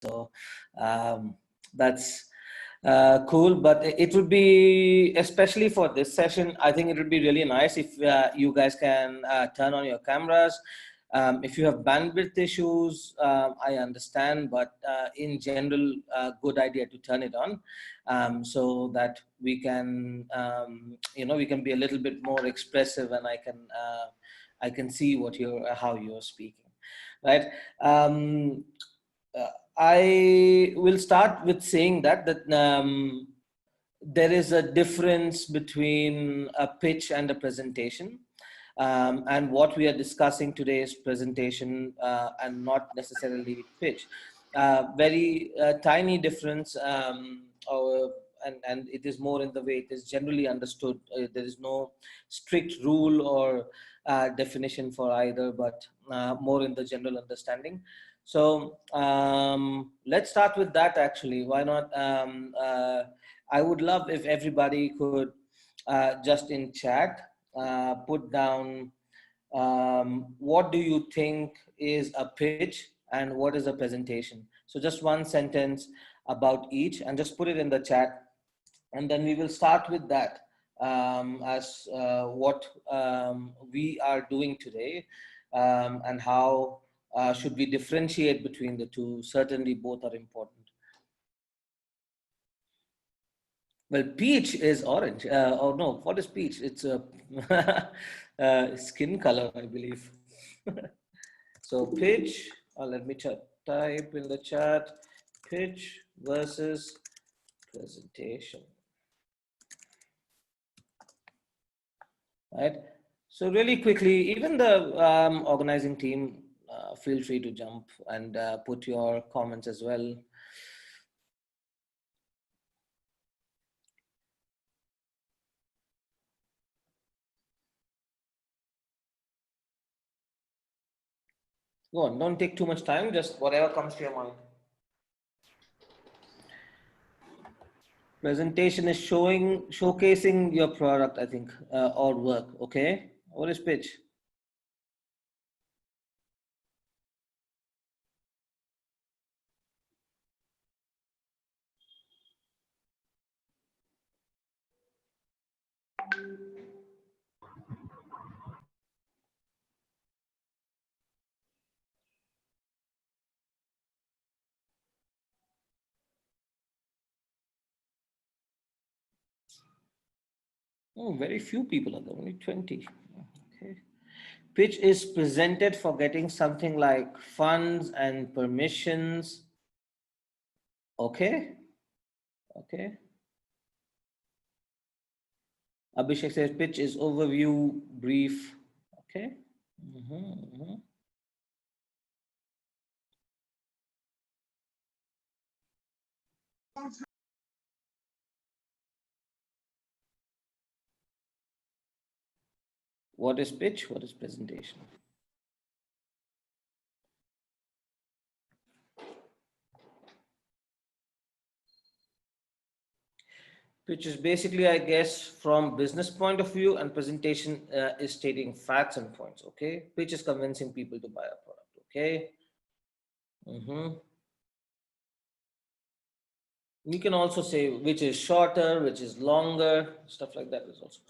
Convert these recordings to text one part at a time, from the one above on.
So that's cool, but it would be, especially for this session, I think it would be really nice if you guys can turn on your cameras. If you have bandwidth issues, I understand, but in general, good idea to turn it on, so that we can, we can be a little bit more expressive, and I can see how you're speaking, right? Uh, I will start with saying that there is a difference between a pitch and a presentation. And what we are discussing today is presentation and not necessarily pitch. Very tiny difference, and it is more in the way it is generally understood. There is no strict rule or definition for either, but more in the general understanding. So let's start with that actually. Why not? I would love if everybody could just in chat put down what do you think is a pitch and what is a presentation. So just one sentence about each and just put it in the chat. And then we will start with that as what we are doing today, and how should we differentiate between the two. Certainly both are important. Well, peach is orange. Oh no, what is peach? It's a skin color, I believe. So pitch, let me type in the chat, pitch versus presentation. Right. So really quickly, even the organizing team, feel free to jump and put your comments as well. Go on, don't take too much time, just whatever comes to your mind. Presentation is showcasing your product, I think, or work. Okay. What is pitch? Oh, very few people are there, only 20. Okay. Pitch is presented for getting something like funds and permissions. Okay. Okay. Abhishek says pitch is overview, brief. Okay. What is pitch? What is presentation? Pitch is basically, I guess, from business point of view, and presentation is stating facts and points. Okay. Pitch is convincing people to buy a product. Okay. We can also say which is shorter, which is longer, stuff like that is also.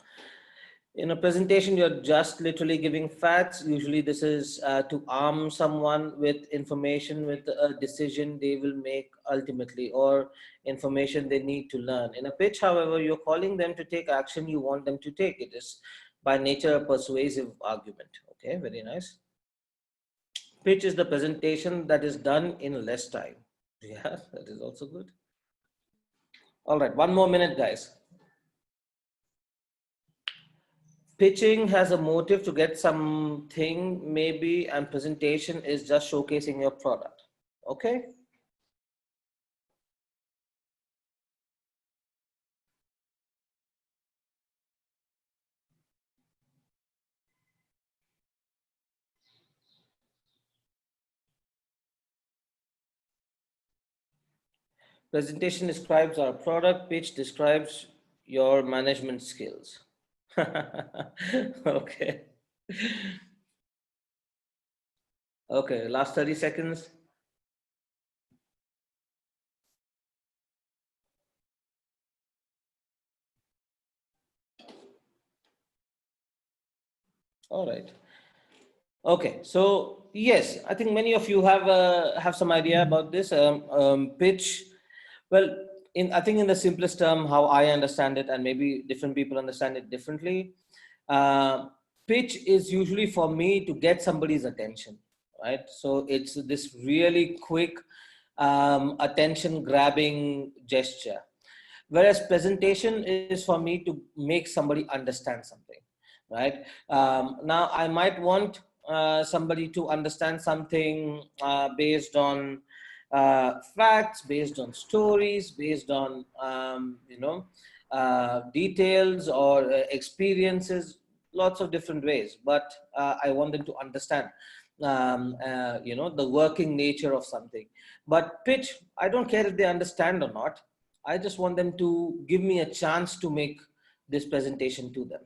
In a presentation, you're just literally giving facts. Usually this is to arm someone with information, with a decision they will make ultimately, or information they need to learn. In a pitch, however, you're calling them to take action you want them to take. It is by nature a persuasive argument. Okay, very nice. Pitch is the presentation that is done in less time. Yeah, that is also good. All right, one more minute, guys. Pitching has a motive to get something maybe, and presentation is just showcasing your product. Okay. Presentation describes our product, pitch describes your management skills. Okay. Okay, last 30 seconds. All right. Okay, so yes, I think many of you have some idea about this pitch. Well, in I think in the simplest term, how I understand it, and maybe different people understand it differently. Uh, Pitch is usually for me to get somebody's attention, right? So it's this really quick attention grabbing gesture, whereas presentation is for me to make somebody understand something, right? Now I might want somebody to understand something based on facts, based on stories, based on details or experiences, lots of different ways, but I want them to understand the working nature of something. But pitch, I don't care if they understand or not. I just want them to give me a chance to make this presentation to them.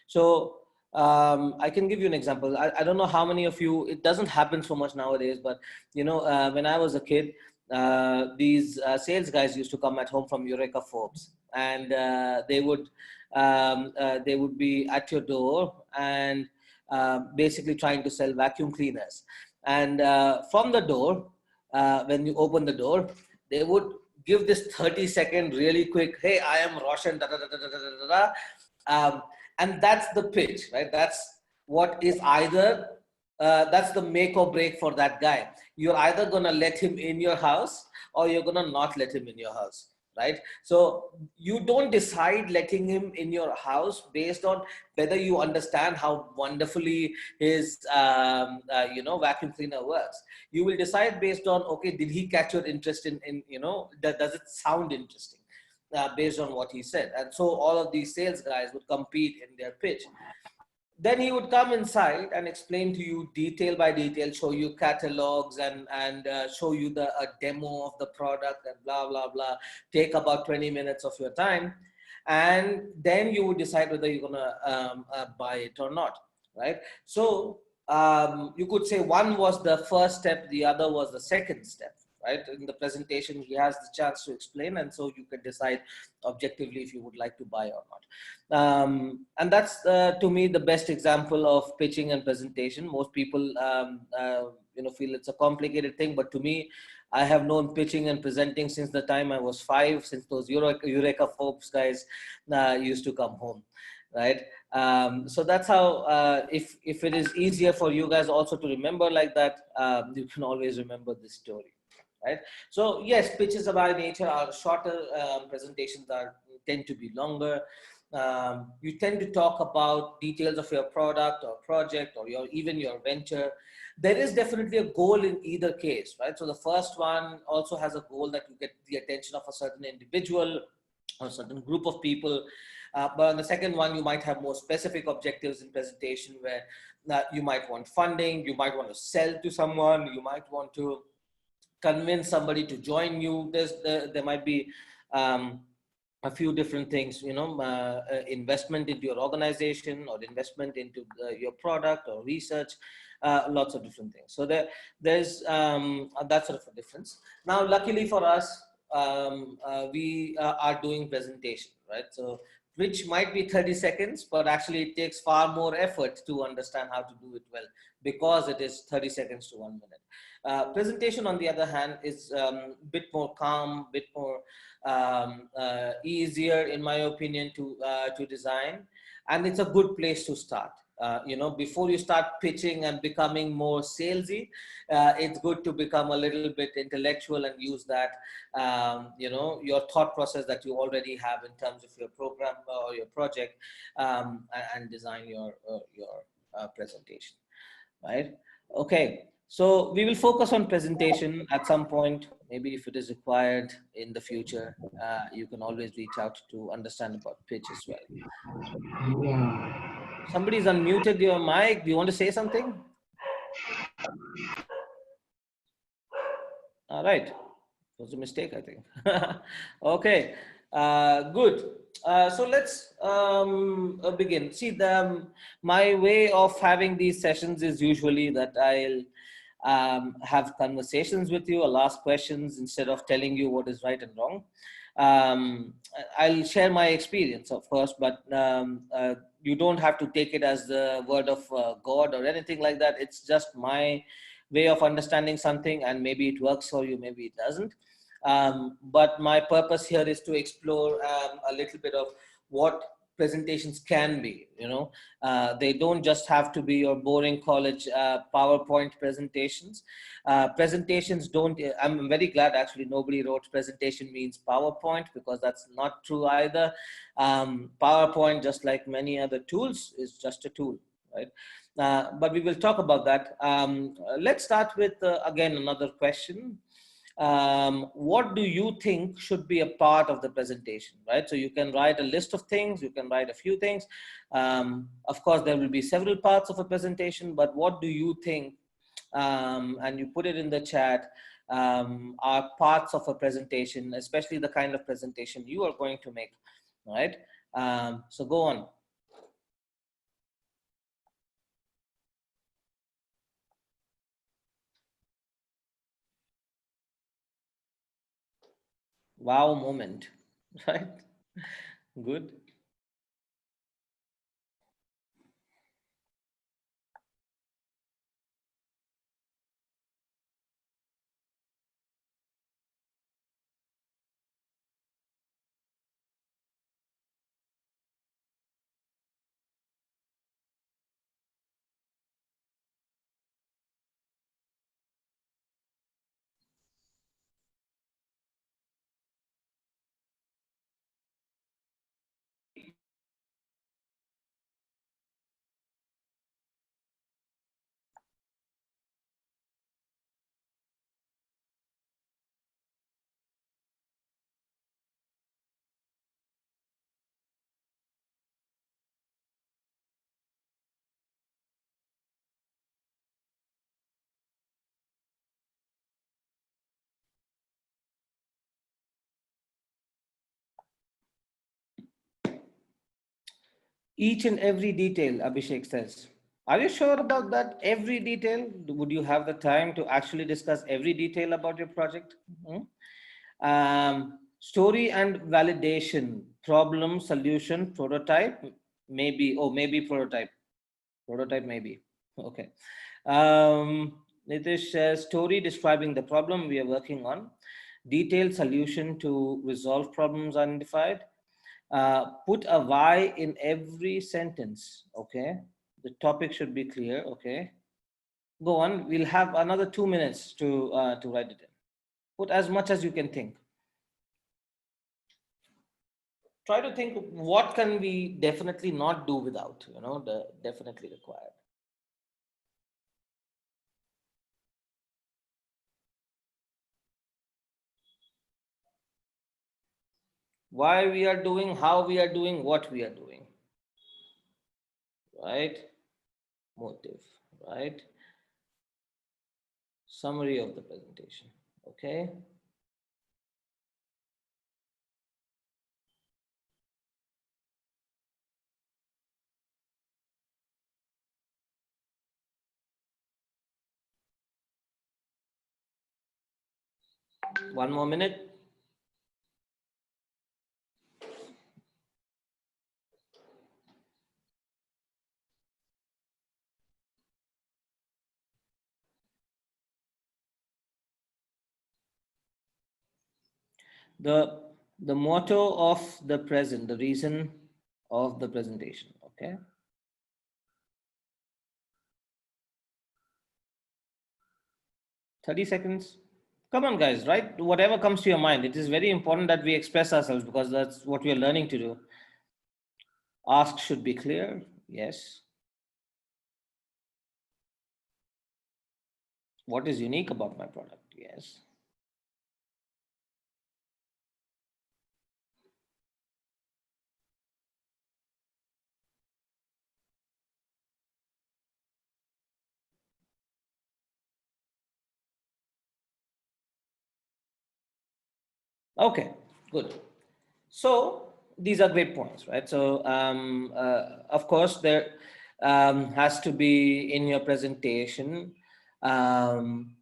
So I can give you an example. I don't know how many of you, it doesn't happen so much nowadays, but when I was a kid, these sales guys used to come at home from Eureka Forbes, and they would be at your door and basically trying to sell vacuum cleaners. And from the door, when you open the door, they would give this 30-second really quick, hey, I am Roshan, da, da, da, da, da, da, da, and that's the pitch, right? That's what is either, that's the make or break for that guy. You're either gonna let him in your house or you're gonna not let him in your house, right? So you don't decide letting him in your house based on whether you understand how wonderfully his vacuum cleaner works. You will decide based on, okay, did he catch your interest in does it sound interesting, based on what he said. And so all of these sales guys would compete in their pitch. Then he would come inside and explain to you detail by detail, show you catalogs and show you a demo of the product and blah, blah, blah, take about 20 minutes of your time. And then you would decide whether you're gonna buy it or not, right? So you could say one was the first step, the other was the second step, right? In the presentation, he has the chance to explain, and so you can decide objectively if you would like to buy or not. And that's to me the best example of pitching and presentation. Most people feel it's a complicated thing, but to me, I have known pitching and presenting since the time I was 5, since those Eureka Forbes guys used to come home, right? So that's how, if it is easier for you guys also to remember like that, you can always remember this story, right? So yes, pitches by nature are shorter, presentations tend to be longer. You tend to talk about details of your product or project or even your venture. There is definitely a goal in either case, right? So the first one also has a goal that you get the attention of a certain individual or a certain group of people. But on the second one, you might have more specific objectives in presentation where you might want funding, you might want to sell to someone, you might want to convince somebody to join you. There might be a few different things, investment into your organization or investment into your product or research, lots of different things. So there's that sort of a difference. Now, luckily for us, we are doing presentation, right? So which might be 30 seconds, but actually it takes far more effort to understand how to do it well because it is 30 seconds to 1 minute. Presentation, on the other hand, is a bit more calm, bit more easier, in my opinion, to design, and it's a good place to start. Before you start pitching and becoming more salesy, it's good to become a little bit intellectual and use that, your thought process that you already have in terms of your program or your project, and design your presentation, right? Okay. So we will focus on presentation at some point. Maybe if it is required in the future, you can always reach out to understand about pitch as well. Somebody's unmuted your mic. Do you want to say something? All right. It was a mistake, I think. Okay. Good. So let's begin. See, my way of having these sessions is usually that have conversations with you. I'll ask questions instead of telling you what is right and wrong. Um, I'll share my experience, of course, but you don't have to take it as the word of God or anything like that. It's just my way of understanding something, and maybe it works for you, maybe it doesn't. But my purpose here is to explore a little bit of what presentations can be. They don't just have to be your boring college PowerPoint presentations. Presentations don't, I'm very glad actually nobody wrote presentation means PowerPoint, because that's not true either. PowerPoint, just like many other tools, is just a tool, right? But we will talk about that. Let's start with, again, another question. What do you think should be a part of the presentation, right? So you can write a list of things, you can write a few things. Of course, there will be several parts of a presentation, but what do you think, and you put it in the chat, are parts of a presentation, especially the kind of presentation you are going to make, right? So go on. Wow moment, right? Good. Each and every detail, Abhishek says. Are you sure about that? Every detail? Would you have the time to actually discuss every detail about your project? Story and validation, problem, solution, prototype, maybe, oh, maybe prototype. Prototype, maybe. Okay. Nitish says story describing the problem we are working on, detailed solution to resolve problems identified. Put a why in every sentence. Okay. The topic should be clear. Okay. Go on. We'll have another 2 minutes to write it in. Put as much as you can think. Try to think what can we definitely not do without, the definitely required. Why we are doing, how we are doing, what we are doing, right? Motive, right? Summary of the presentation. Okay. One more minute. The the motto of the present, the reason of the presentation. Okay. 30 seconds. Come on, guys, right? Whatever comes to your mind. It is very important that we express ourselves, because that's what we are learning to do. Ask should be clear. Yes. What is unique about my product? Yes. Okay, good. So these are great points, right? So of course, there has to be in your presentation um,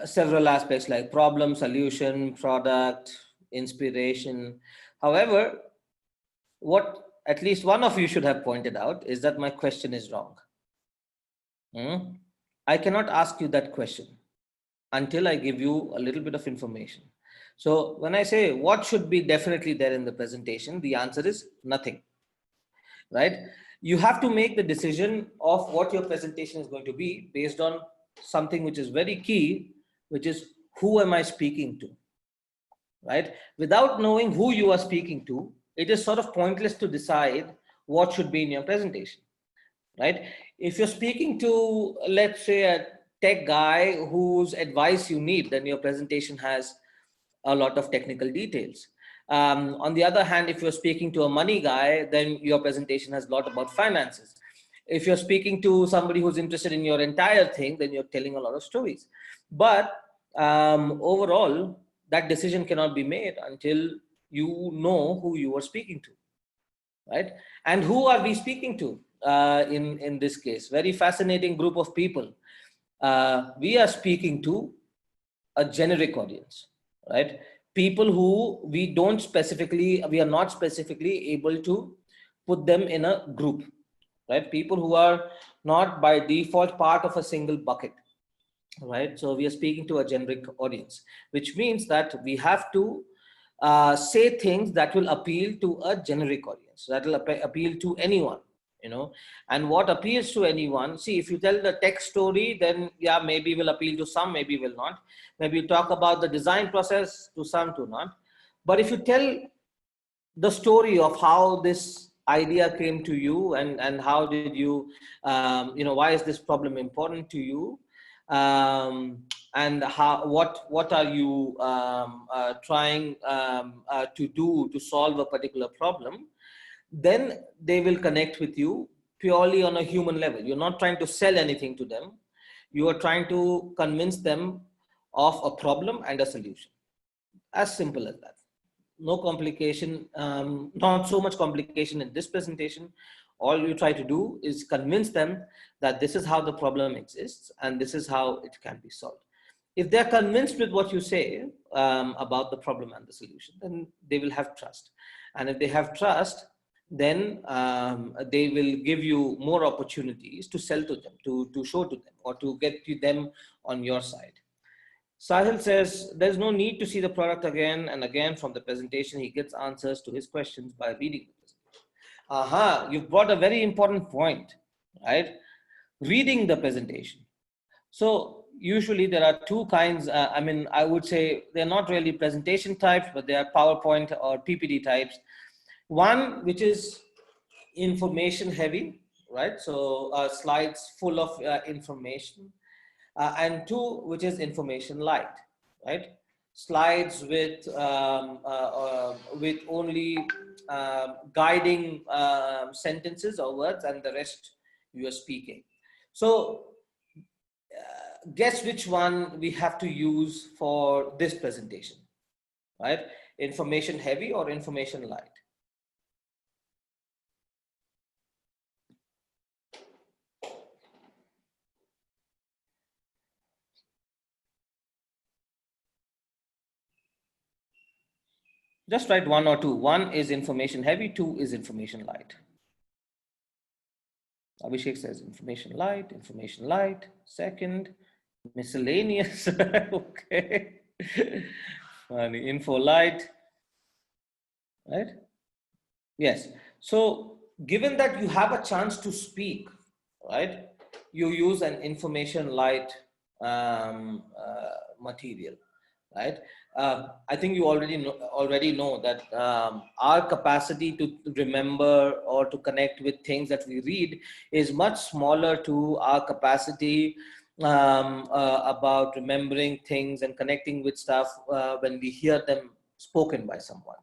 several aspects like problem, solution, product, inspiration. However, what at least one of you should have pointed out is that my question is wrong. I cannot ask you that question until I give you a little bit of information. So when I say what should be definitely there in the presentation, the answer is nothing, right? You have to make the decision of what your presentation is going to be based on something which is very key, which is who am I speaking to, right? Without knowing who you are speaking to, it is sort of pointless to decide what should be in your presentation, right? If you're speaking to, let's say, a tech guy whose advice you need, then your presentation has a lot of technical details. On the other hand, if you're speaking to a money guy, then your presentation has a lot about finances. If you're speaking to somebody who's interested in your entire thing, then you're telling a lot of stories. But overall, that decision cannot be made until you know who you are speaking to, right? And who are we speaking to in this case? Very fascinating group of people. We are speaking to a generic audience, right? People who we are not specifically able to put them in a group, right? People who are not by default part of a single bucket, right? So we are speaking to a generic audience, which means that we have to say things that will appeal to a generic audience, that will appeal to anyone, you know. And what appeals to anyone, see, if you tell the tech story, then yeah, maybe will appeal to some, maybe will not. Maybe you talk about the design process, to some, to not. But if you tell the story of how this idea came to you, and how did you, why is this problem important to you, and what are you trying to do to solve a particular problem, then they will connect with you purely on a human level. You're not trying to sell anything to them. You are trying to convince them of a problem and a solution. As simple as that. No complication, not so much complication in this presentation. All you try to do is convince them that this is how the problem exists and this is how it can be solved. If they're convinced with what you say about the problem and the solution, then they will have trust. And if they have trust, then they will give you more opportunities to sell to them, to show to them, or to get them on your side. Sahil says, there's no need to see the product again and again from the presentation. He gets answers to his questions by reading the presentation. You've brought a very important point, right? Reading the presentation. So usually there are two kinds. I would say they're not really presentation types, but they are PowerPoint or PPT types. One, which is information heavy, right? So slides full of information. And two, which is information light, right? Slides with only guiding sentences or words, and the rest you are speaking. So guess which one we have to use for this presentation, right? Information heavy or information light? Just write one or two. One is information heavy, two is information light. Abhishek says information light. Second, miscellaneous. Okay. Funny. Info light. Right? Yes. So given that you have a chance to speak, right, you use an information light material, right? I think you already know that our capacity to remember or to connect with things that we read is much smaller to our capacity about remembering things and connecting with stuff when we hear them spoken by someone.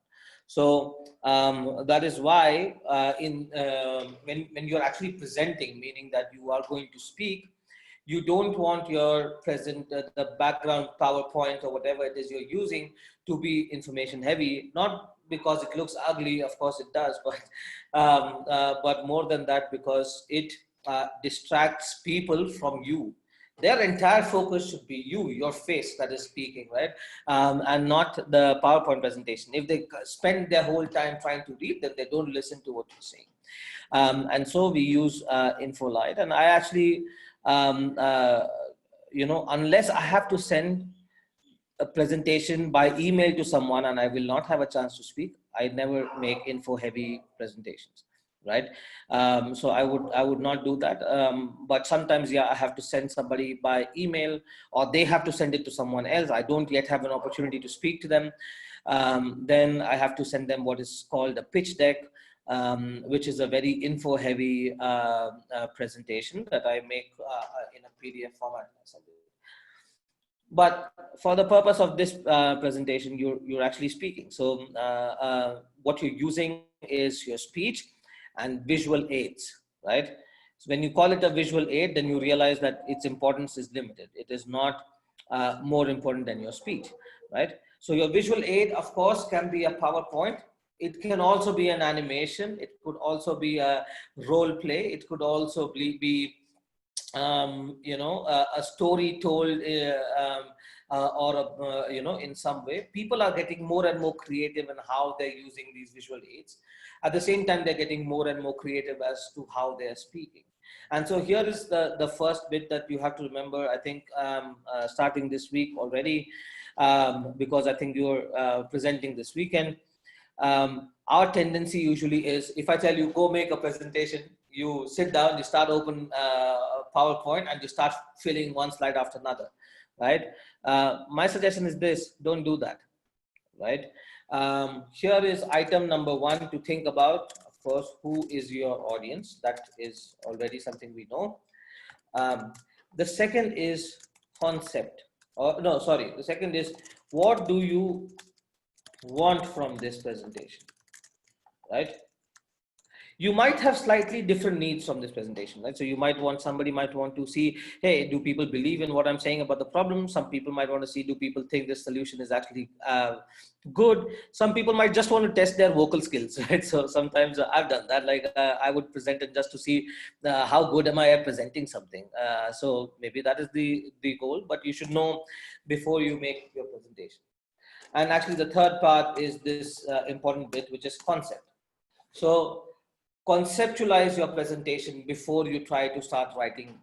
So that is why when you're actually presenting, meaning that you are going to speak, you don't want your the background PowerPoint or whatever it is you're using to be information heavy, not because it looks ugly, of course it does, but more than that, because it distracts people from you. Their entire focus should be you, your face that is speaking, right? And not the PowerPoint presentation. If they spend their whole time trying to read, then they don't listen to what you're saying. And so we use InfoLight. And I actually, unless I have to send a presentation by email to someone and I will not have a chance to speak, I never make info heavy presentations, right? So I would not do that. But sometimes, yeah, I have to send somebody by email, or they have to send it to someone else. I don't yet have an opportunity to speak to them. Then I have to send them what is called a pitch deck, which is a very info heavy presentation that I make in a PDF format. But for the purpose of this presentation, you're actually speaking. So what you're using is your speech and visual aids, right? So when you call it a visual aid, then you realize that its importance is limited. It is not more important than your speech, right? So your visual aid, of course, can be a PowerPoint. It can also be an animation. It could also be a role play. It could also be a story told in some way. People are getting more and more creative in how they're using these visual aids. At the same time, they're getting more and more creative as to how they're speaking. And so here is the first bit that you have to remember, I think, starting this week already, because I think you're presenting this weekend. Our tendency usually is, if I tell you, go make a presentation, you sit down, you start open PowerPoint and you start filling one slide after another, right? My suggestion is this: don't do that, right? Here is item number one to think about. Of course, who is your audience? That is already something we know. The second is concept. The second is, what do you want from this presentation, right? You might have slightly different needs from this presentation, right? So you might want, somebody might want to see, hey, do people believe in what I'm saying about the problem? Some people might want to see, do people think this solution is actually good? Some people might just want to test their vocal skills, right? So sometimes I've done that. Like I would present it just to see how good am I at presenting something. So maybe that is the goal, but you should know before you make your presentation. And actually the third part is this important bit, which is concept. So conceptualize your presentation before you try to start writing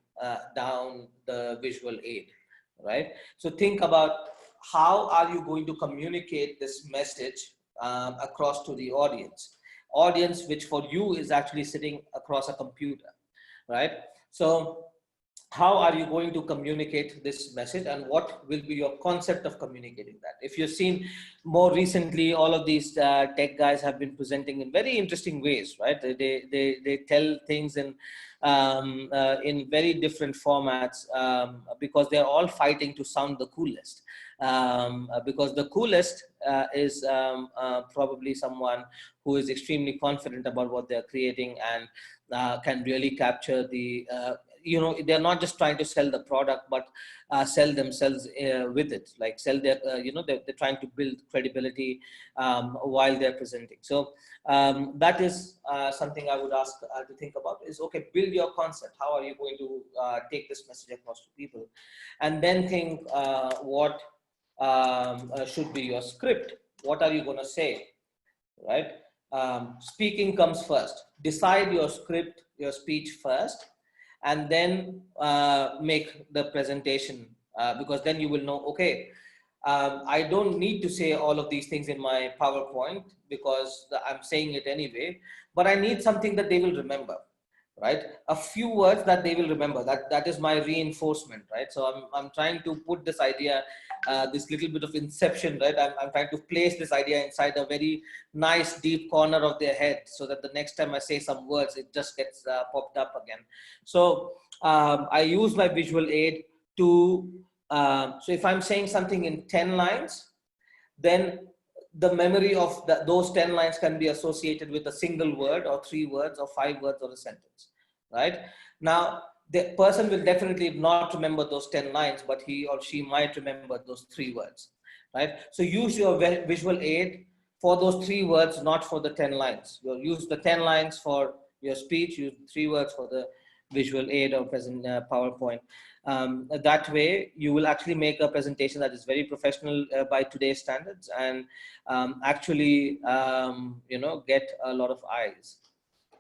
down the visual aid, right? So think about, how are you going to communicate this message across to the audience which for you is actually sitting across a computer, right? So how are you going to communicate this message, and what will be your concept of communicating that? If you've seen more recently, all of these tech guys have been presenting in very interesting ways, right? They tell things in very different formats because they're all fighting to sound the coolest. Because the coolest is probably someone who is extremely confident about what they're creating and can really capture the they're not just trying to sell the product, but sell themselves with it, like sell their they're trying to build credibility while they're presenting. So that is something I would ask to think about is, okay, build your concept. How are you going to take this message across to people? And then think what should be your script. What are you going to say, right? Speaking comes first. Decide your script, your speech first, and then make the presentation, because then you will know, okay, I don't need to say all of these things in my PowerPoint because I'm saying it anyway, but I need something that they will remember, right? A few words that they will remember. That is my reinforcement, right? So I'm trying to put this idea, this little bit of inception, right? I'm trying to place this idea inside a very nice deep corner of their head, so that the next time I say some words, it just gets popped up again. So I use my visual aid to, so if I'm saying something in 10 lines, then the memory of those 10 lines can be associated with a single word or 3 words or 5 words or a sentence, right? Now, the person will definitely not remember those 10 lines, but he or she might remember those 3 words, right? So use your visual aid for those 3 words, not for the 10 lines. You'll use the 10 lines for your speech, use 3 words for the visual aid or present PowerPoint. That way, you will actually make a presentation that is very professional by today's standards, and actually, get a lot of eyes,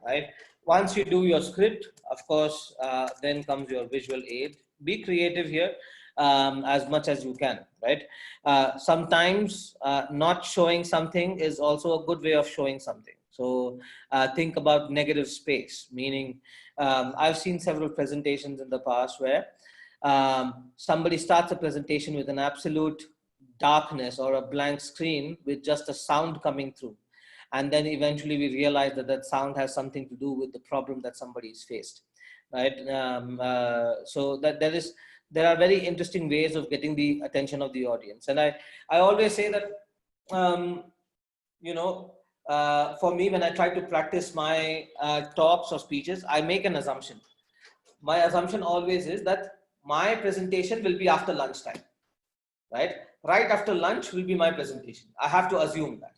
right? Once you do your script, of course, then comes your visual aid. Be creative here as much as you can, right? Sometimes not showing something is also a good way of showing something. So think about negative space, meaning I've seen several presentations in the past where somebody starts a presentation with an absolute darkness or a blank screen with just a sound coming through. And then eventually we realize that that sound has something to do with the problem that somebody is faced, right? So that there are very interesting ways of getting the attention of the audience. And I always say that, for me, when I try to practice my talks or speeches, I make an assumption. My assumption always is that my presentation will be after lunchtime, right? Right after lunch will be my presentation. I have to assume that,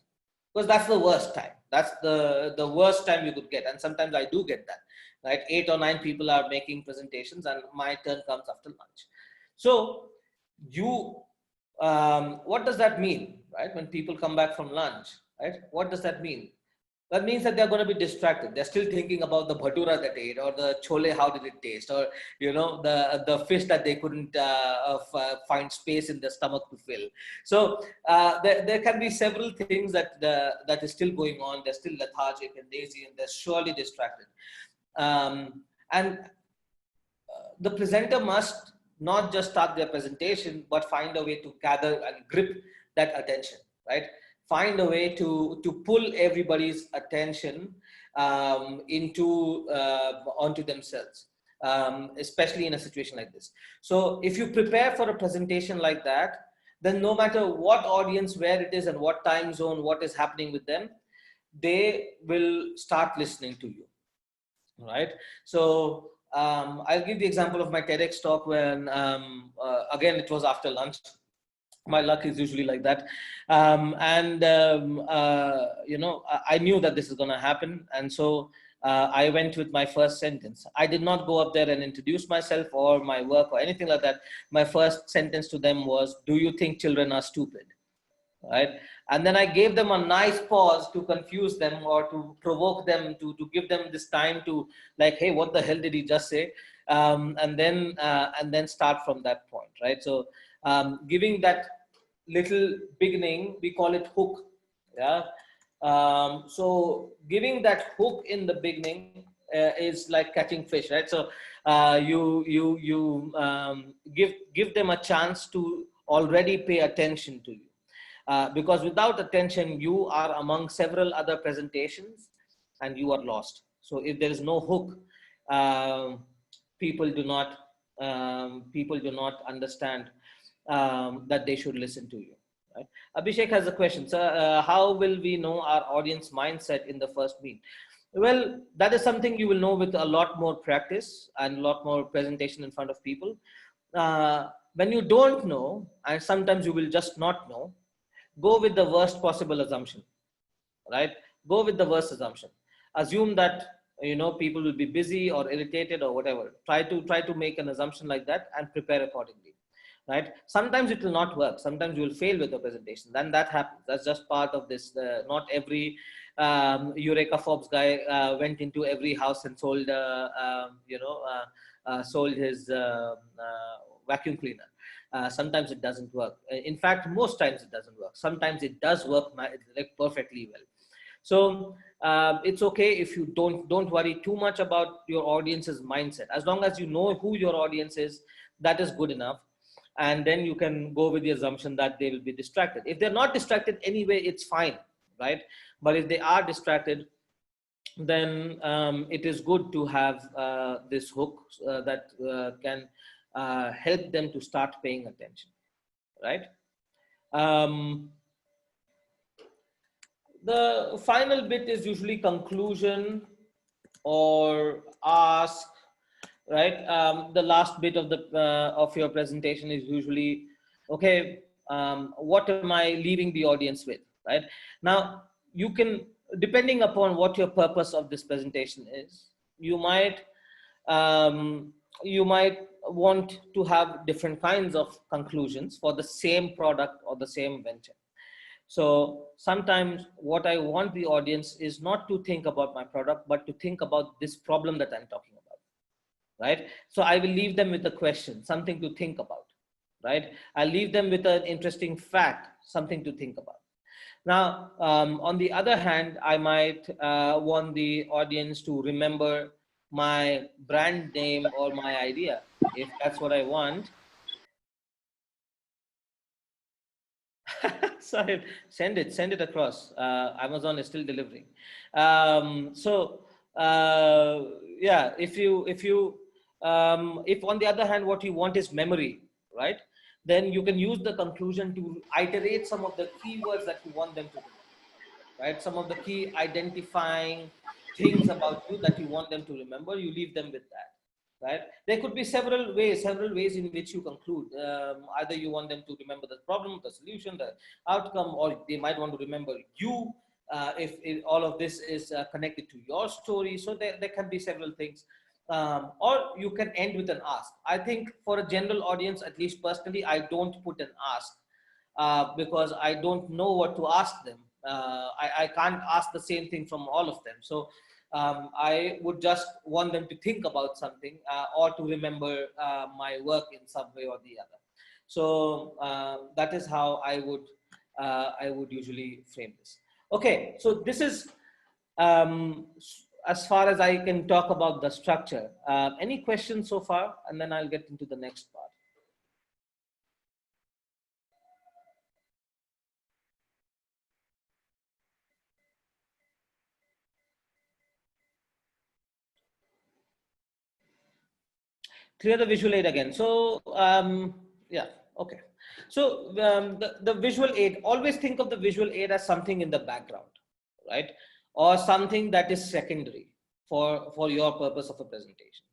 because that's the worst time. That's the worst time you could get. And sometimes I do get that, right? 8 or 9 people are making presentations and my turn comes after lunch. So what does that mean, right? When people come back from lunch, right? What does that mean? That means that they're going to be distracted. They're still thinking about the bhatura that they ate, or the chole, how did it taste, or the fish that they couldn't find space in their stomach to fill. So there can be several things that is still going on. They're still lethargic and lazy, and they're surely distracted. And the presenter must not just start their presentation, but find a way to gather and grip that attention, right? Find a way to pull everybody's attention onto themselves, especially in a situation like this. So if you prepare for a presentation like that, then no matter what audience, where it is, and what time zone, what is happening with them, they will start listening to you, right? So I'll give the example of my TEDx talk when, again, it was after lunch. My luck is usually like that. I knew that this is going to happen. And so I went with my first sentence. I did not go up there and introduce myself or my work or anything like that. My first sentence to them was, "Do you think children are stupid?" Right? And then I gave them a nice pause to confuse them or to provoke them, to give them this time to, like, hey, what the hell did he just say? And then start from that point, right? So giving that little beginning, we call it hook. Yeah. So giving that hook in the beginning is like catching fish, right? So you give them a chance to already pay attention to you. Because without attention, you are among several other presentations and you are lost. So if there is no hook, people do not understand that they should listen to you. Right? Abhishek has a question. So how will we know our audience mindset in the first meet? Well, that is something you will know with a lot more practice and a lot more presentation in front of people. When you don't know, and sometimes you will just not know, go with the worst possible assumption, right? Go with the worst assumption. Assume that, people will be busy or irritated or whatever. Try to make an assumption like that and prepare accordingly, right? Sometimes it will not work. Sometimes you will fail with the presentation. Then that happens. That's just part of this. Not every Eureka Forbes guy went into every house and sold, sold his vacuum cleaner. Sometimes it doesn't work. In fact, most times it doesn't work. Sometimes it does work like perfectly well. So it's okay if you don't worry too much about your audience's mindset. As long as you know who your audience is, that is good enough. And then you can go with the assumption that they will be distracted. If they're not distracted anyway, it's fine, right? But if they are distracted, then it is good to have this hook that can help them to start paying attention, right? The final bit is usually conclusion or ask, right? The last bit of your presentation is usually, okay, what am I leaving the audience with, right? Now, you can, depending upon what your purpose of this presentation is, you might you might want to have different kinds of conclusions for the same product or the same venture. So sometimes what I want the audience is not to think about my product, but to think about this problem that I'm talking about, right? So I will leave them with a question, something to think about, right? I'll leave them with an interesting fact, something to think about. Now, on the other hand, I might want the audience to remember my brand name or my idea. If that's what I want, sorry, send it across. Amazon is still delivering. So yeah, if on the other hand what you want is memory, right? Then you can use the conclusion to iterate some of the keywords that you want them to remember, right? Some of the key identifying things about you that you want them to remember, you leave them with that, right? There could be several ways in which you conclude. Either you want them to remember the problem, the solution, the outcome, or they might want to remember you. If all of this is connected to your story, so there can be several things. Or you can end with an ask. I think for a general audience, at least personally, I don't put an ask because I don't know what to ask them. I can't ask the same thing from all of them. So I would just want them to think about something or to remember my work in some way or the other. So that is how I would usually frame this. Okay, so this is as far as I can talk about the structure. Any questions so far? And then I'll get into the next part. Clear the visual aid again. So yeah, okay. So the visual aid, always think of the visual aid as something in the background, right? Or something that is secondary for your purpose of a presentation,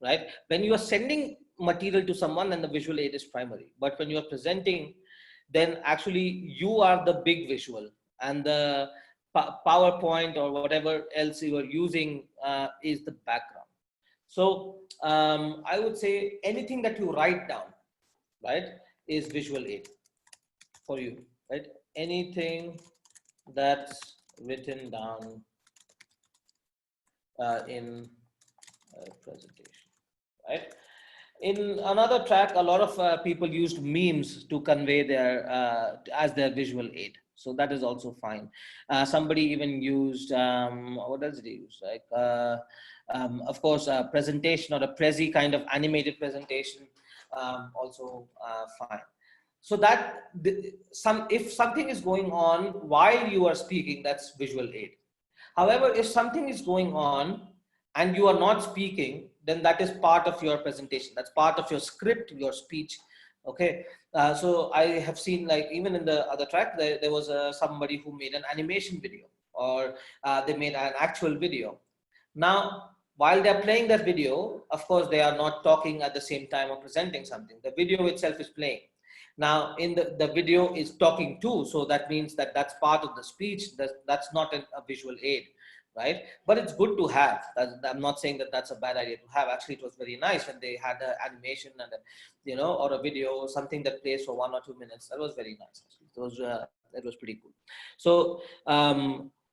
right? When you are sending material to someone, then the visual aid is primary. But when you are presenting, then actually you are the big visual, and the PowerPoint or whatever else you are using is the background. So I would say anything that you write down, right, is visual aid for you, right? Anything that's written down in a presentation, right? In another track, a lot of people used memes to convey their as their visual aid. So that is also fine. Somebody even used what else did he use? Like of course, a presentation or a Prezi kind of animated presentation, also fine. So that if something is going on while you are speaking, that's visual aid. However, if something is going on and you are not speaking, then that is part of your presentation. That's part of your script, your speech. Okay. So I have seen, like, even in the other track, there was somebody who made an animation video, or they made an actual video. Now, while they're playing that video, of course, they are not talking at the same time or presenting something. The video itself is playing. Now, in the video is talking too. So that means that that's part of the speech. That's not a visual aid, right? But it's good to have. I'm not saying that that's a bad idea to have. Actually, it was very nice when they had an animation and or a video or something that plays for 1 or 2 minutes. That was very nice. It was pretty cool. So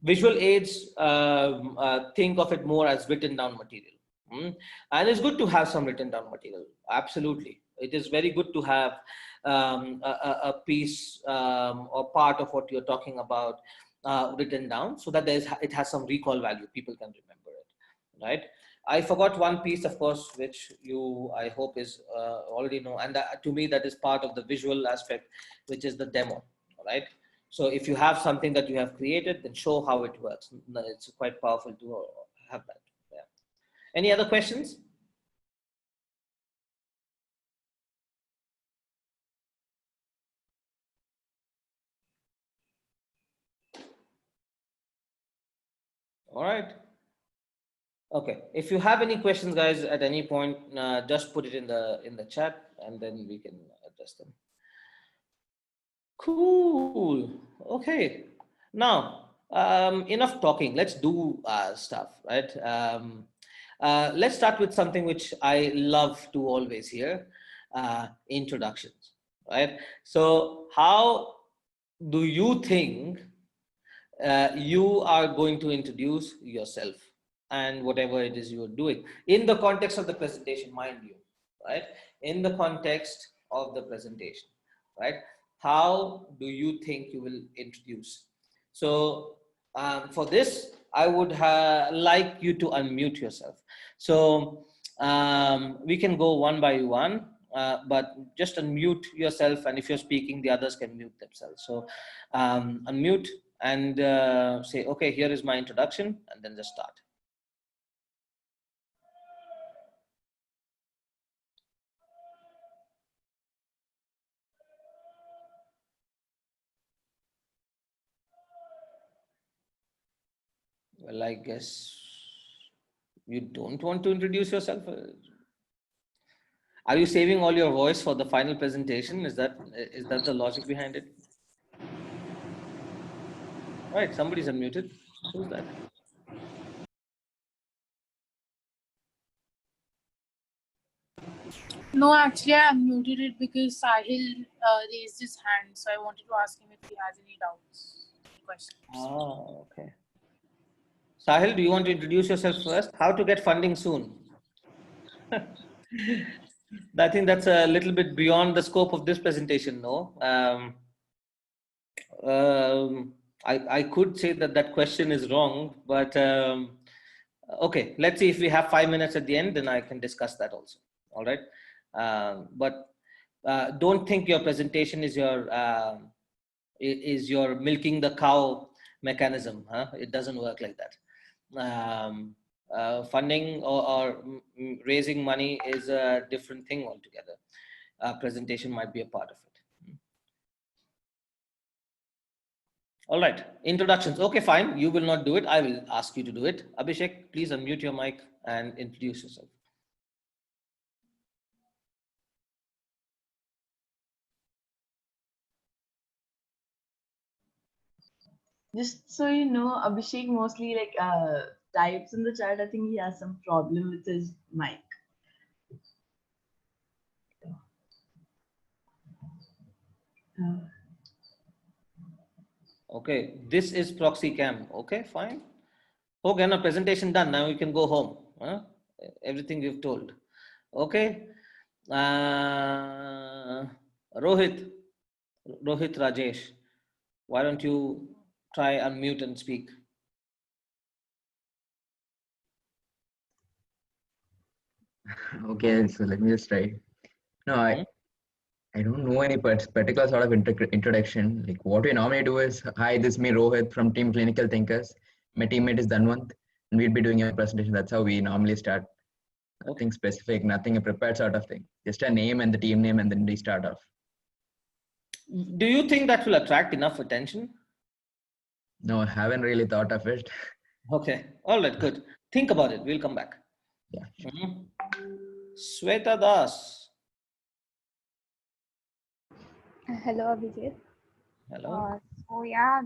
visual aids, think of it more as written down material. And it's good to have some written down material. Absolutely. It is very good to have a piece or part of what you're talking about written down, so that it has some recall value. People can remember it, right? I forgot one piece, of course, which I hope is already know. And to me, that is part of the visual aspect, which is the demo, right? So if you have something that you have created, then show how it works. It's quite powerful to have that. Yeah. Any other questions? All right. Okay. If you have any questions, guys, at any point, just put it in the chat, and then we can address them. Cool. Okay. Now, enough talking. Let's do stuff, right? let's start with something which I love to always hear, introductions, right? So how do you think you are going to introduce yourself and whatever it is you are doing in the context of the presentation, mind you, right? In the context of the presentation, right? How do you think you will introduce? So for this, I would like you to unmute yourself. So we can go one by one, but just unmute yourself, and if you're speaking, the others can mute themselves. So unmute and say, okay, here is my introduction, and then just start. Well, I guess you don't want to introduce yourself. Are you saving all your voice for the final presentation? Is that the logic behind it? All right, somebody's unmuted. Who's that? No, actually, I unmuted it because Sahil raised his hand, so I wanted to ask him if he has any doubts, any questions. Oh, okay. Sahil, do you want to introduce yourself first? How to get funding soon? I think that's a little bit beyond the scope of this presentation, no? I could say that that question is wrong, but okay, let's see if we have 5 minutes at the end, then I can discuss that also. All right. But don't think your presentation is your milking the cow mechanism. Huh? It doesn't work like that. Funding or raising money is a different thing altogether. Presentation might be a part of it. All right, introductions. Okay, fine. You will not do it. I will ask you to do it. Abhishek, please unmute your mic and introduce yourself. Just so you know, Abhishek mostly types in the chat. I think he has some problem with his mic. Okay, this is proxy cam. Okay, fine. Okay, now presentation done. Now you can go home. Huh? Everything you've told. Okay. Rohit Rajesh, why don't you try unmute and speak? Okay, so let me just try. No, I don't know any particular sort of introduction. Like what we normally do is, hi, this is me Rohit from Team Clinical Thinkers. My teammate is Dhanwant, and we'll be doing a presentation. That's how we normally start. Nothing specific, nothing a prepared sort of thing. Just a name and the team name, and then we start off. Do you think that will attract enough attention? No, I haven't really thought of it. Okay, all right, good. Think about it. We'll come back. Yeah. Sure. Sweta Das. Hello, Abhijit. Hello. So yeah,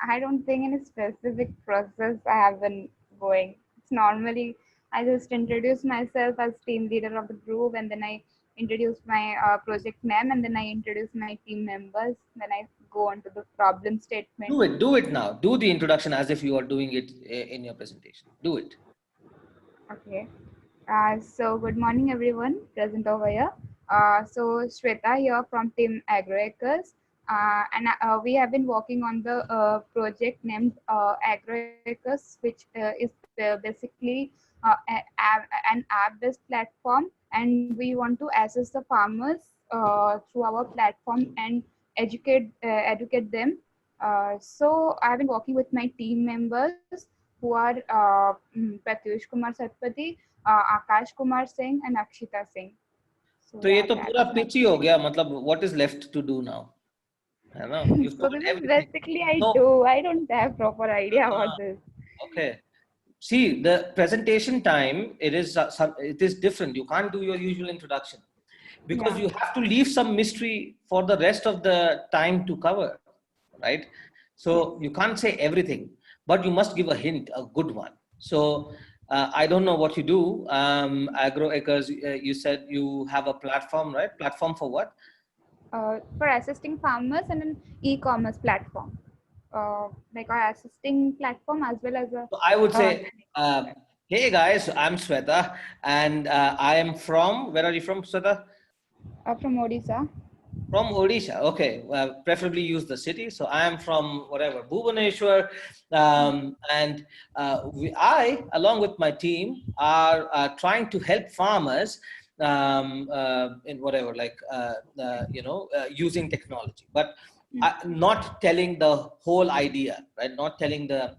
I don't think in a specific process I have been going. It's normally I just introduce myself as team leader of the group, and then I introduce my project name, and then I introduce my team members. Then I go on to the problem statement. Do it now. Do the introduction as if you are doing it in your presentation. Do it. Okay. So good morning, everyone present over here. So Shweta here from Team AgroAcres, and we have been working on the project named AgroAcres, which is basically an app-based platform, and we want to assess the farmers through our platform and educate them. So I've been working with my team members who are Pratyush Kumar Satpathy, Akash Kumar Singh and Akshita Singh. So ये तो पूरा pitch ही हो गया. मतलब what is left to do now? है ना? You've So covered this is everything. basically I don't have proper idea about this. Okay. See, the presentation time, it is different. You can't do your usual introduction because you have to leave some mystery for the rest of the time to cover, right? So you can't say everything, but you must give a hint, a good one. So I don't know what you do. AgroAcres, you said you have a platform, right? Platform for what? For assisting farmers and an e-commerce platform, like our assisting platform as well as a So I would say, hey guys, I'm Sweta, and I am from, where are you from, Sweta? from Odisha. From Odisha. Okay, preferably use the city. So I am from whatever, Bhubaneswar, and I, along with my team, are trying to help farmers in whatever, like using technology, but not telling the whole idea, right? Not telling the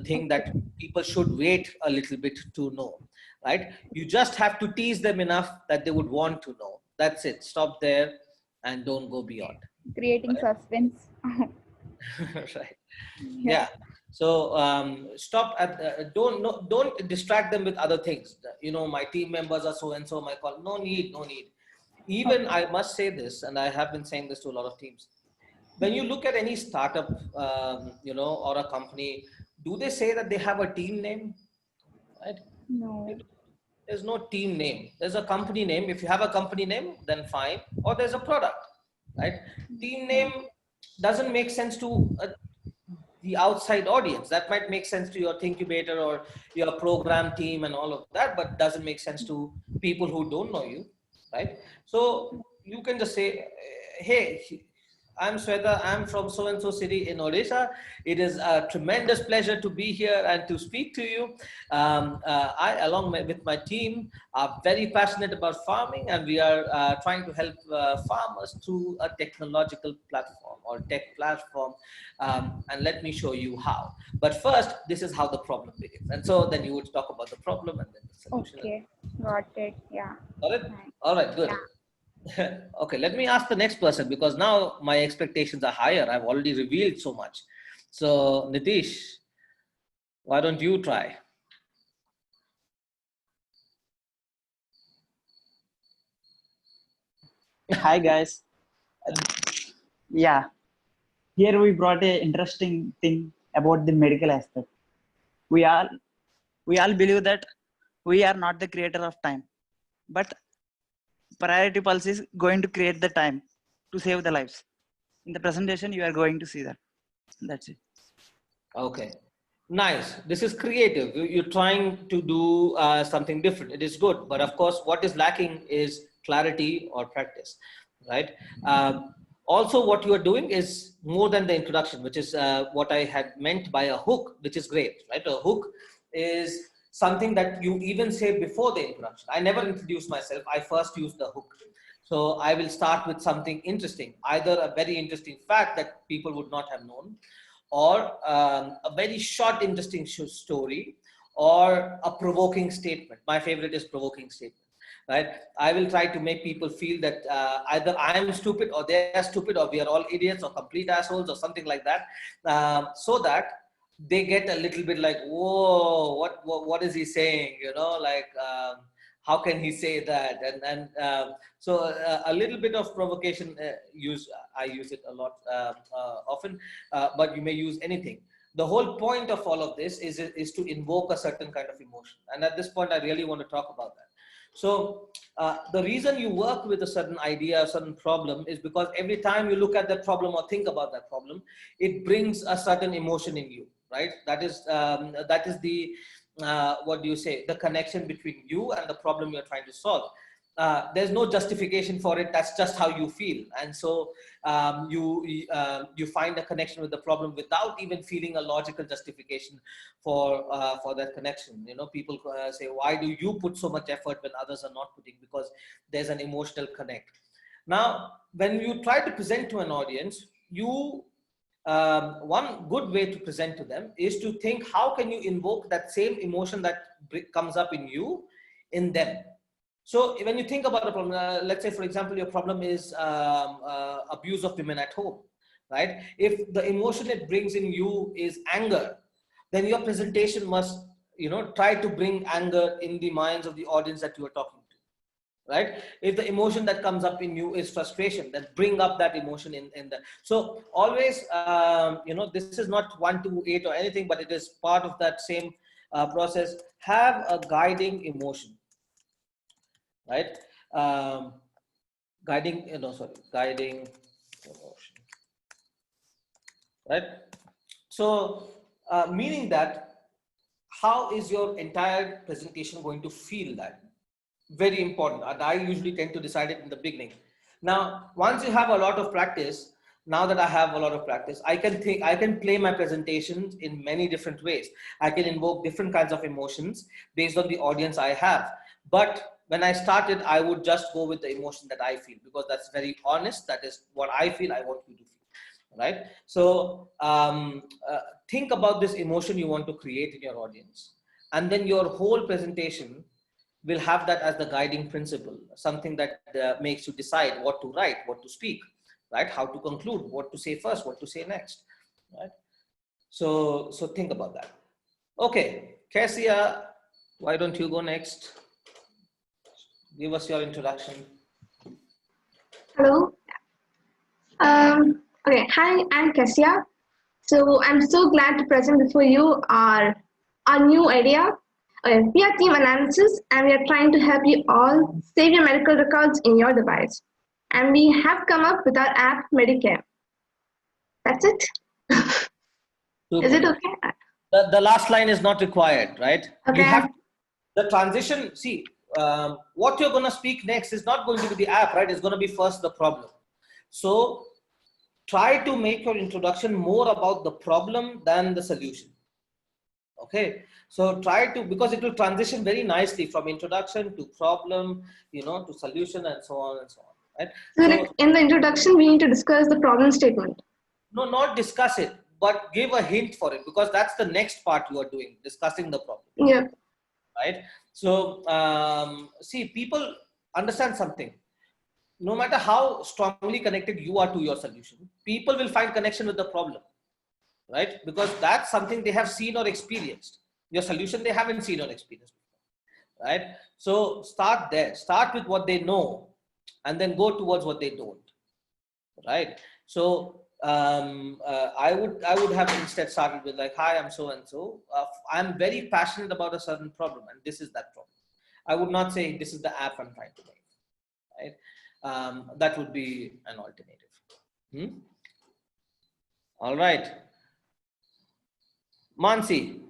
thing that people should wait a little bit to know, right? You just have to tease them enough that they would want to know. That's it. Stop there and don't go beyond. Creating suspense. Right. Yeah. So stop at don't no, don't distract them with other things. My team members are so and so. My call. No need. No need. Even I must say this, and I have been saying this to a lot of teams. When you look at any startup, or a company, do they say that they have a team name? Right. No. There's no team name. There's a company name. If you have a company name, then fine. Or there's a product, right? Team name doesn't make sense to the outside audience. That might make sense to your incubator or your program team and all of that, but doesn't make sense to people who don't know you, right? So you can just say, hey, I'm Sweta, I'm from so-and-so city in Odisha. It is a tremendous pleasure to be here and to speak to you. I, along with my team, are very passionate about farming, and we are trying to help farmers through a technological platform or tech platform. And let me show you how. But first, this is how the problem begins. And so then you would talk about the problem and then the solution. Okay, got it. Yeah. Got it? Nice. All right, good. Yeah. Okay, let me ask the next person, because now my expectations are higher. I've already revealed so much. So Nitish, why don't you try? Hi guys. Yeah, here we brought a interesting thing about the medical aspect. We all believe that we are not the creator of time, but priority pulse is going to create the time to save the lives. In the presentation, you are going to see that. That's it. Okay, nice. This is creative. You're trying to do something different. It is good, but of course, what is lacking is clarity or practice, right? Also, what you are doing is more than the introduction, which is what I had meant by a hook, which is great, right? A hook is something that you even say before the introduction. I never introduce myself. I first use the hook. So I will start with something interesting, either a very interesting fact that people would not have known, or a very short, interesting story, or a provoking statement. My favorite is provoking statement, right? I will try to make people feel that either I am stupid or they are stupid, or we are all idiots or complete assholes or something like that, so that they get a little bit like, whoa, what is he saying? How can he say that? So a little bit of provocation I use it a lot often, but you may use anything. The whole point of all of this is to invoke a certain kind of emotion. And at this point, I really want to talk about that. So the reason you work with a certain idea, a certain problem, is because every time you look at that problem or think about that problem, it brings a certain emotion in you, right? That is the what do you say, the connection between you and the problem you're trying to solve. There's no justification for it. That's just how you feel. And so you find a connection with the problem without even feeling a logical justification for that connection. People say, why do you put so much effort when others are not putting? Because there's an emotional connect. Now, when you try to present to an audience, one good way to present to them is to think, how can you invoke that same emotion that comes up in you in them? So when you think about a problem, let's say, for example, your problem is abuse of women at home, right? If the emotion it brings in you is anger, then your presentation must, try to bring anger in the minds of the audience that you are talking to. Right? If the emotion that comes up in you is frustration, then bring up that emotion in the. So always, this is not 1 to 8 or anything, but it is part of that same process, have a guiding emotion, right? Guiding emotion, right? So meaning that, how is your entire presentation going to feel? That very important, and I usually tend to decide it in the beginning. Now once you have a lot of practice, now that I have a lot of practice, I can play my presentations in many different ways. I can invoke different kinds of emotions based on the audience I have. But when I started, I would just go with the emotion that I feel, because that's very honest. That is what I feel, I want you to feel, right? So think about this emotion you want to create in your audience, and then your whole presentation will have that as the guiding principle, something that makes you decide what to write, what to speak, right? How to conclude, what to say first, what to say next, right? So think about that. Okay, Cassia, why don't you go next? Give us your introduction. Hello. Okay, hi, I'm Kessia. So I'm so glad to present before you our new idea. Okay, we are Team Analysis, and we are trying to help you all save your medical records in your device. And we have come up with our app, Medicare. That's it. Super. Is it okay? The last line is not required, right? Okay. You have the transition. See, what you're going to speak next is not going to be the app, right? It's going to be first the problem. So try to make your introduction more about the problem than the solution. Okay, so try to, because it will transition very nicely from introduction to problem, to solution, and so on and so on, right? So like in the introduction, we need to discuss the problem statement. No, not discuss it, but give a hint for it, because that's the next part you are doing, discussing the problem. Yeah. Right? So see, people understand something. No matter how strongly connected you are to your solution, people will find connection with the problem, right? Because that's something they have seen or experienced. Your solution they haven't seen or experienced before, right? So start there. Start with what they know, and then go towards what they don't, right? So I would have instead started with like, hi, I'm so and so. I'm very passionate about a certain problem, and this is that problem. I would not say this is the app I'm trying to make, right? That would be an alternative. All right, Mansi.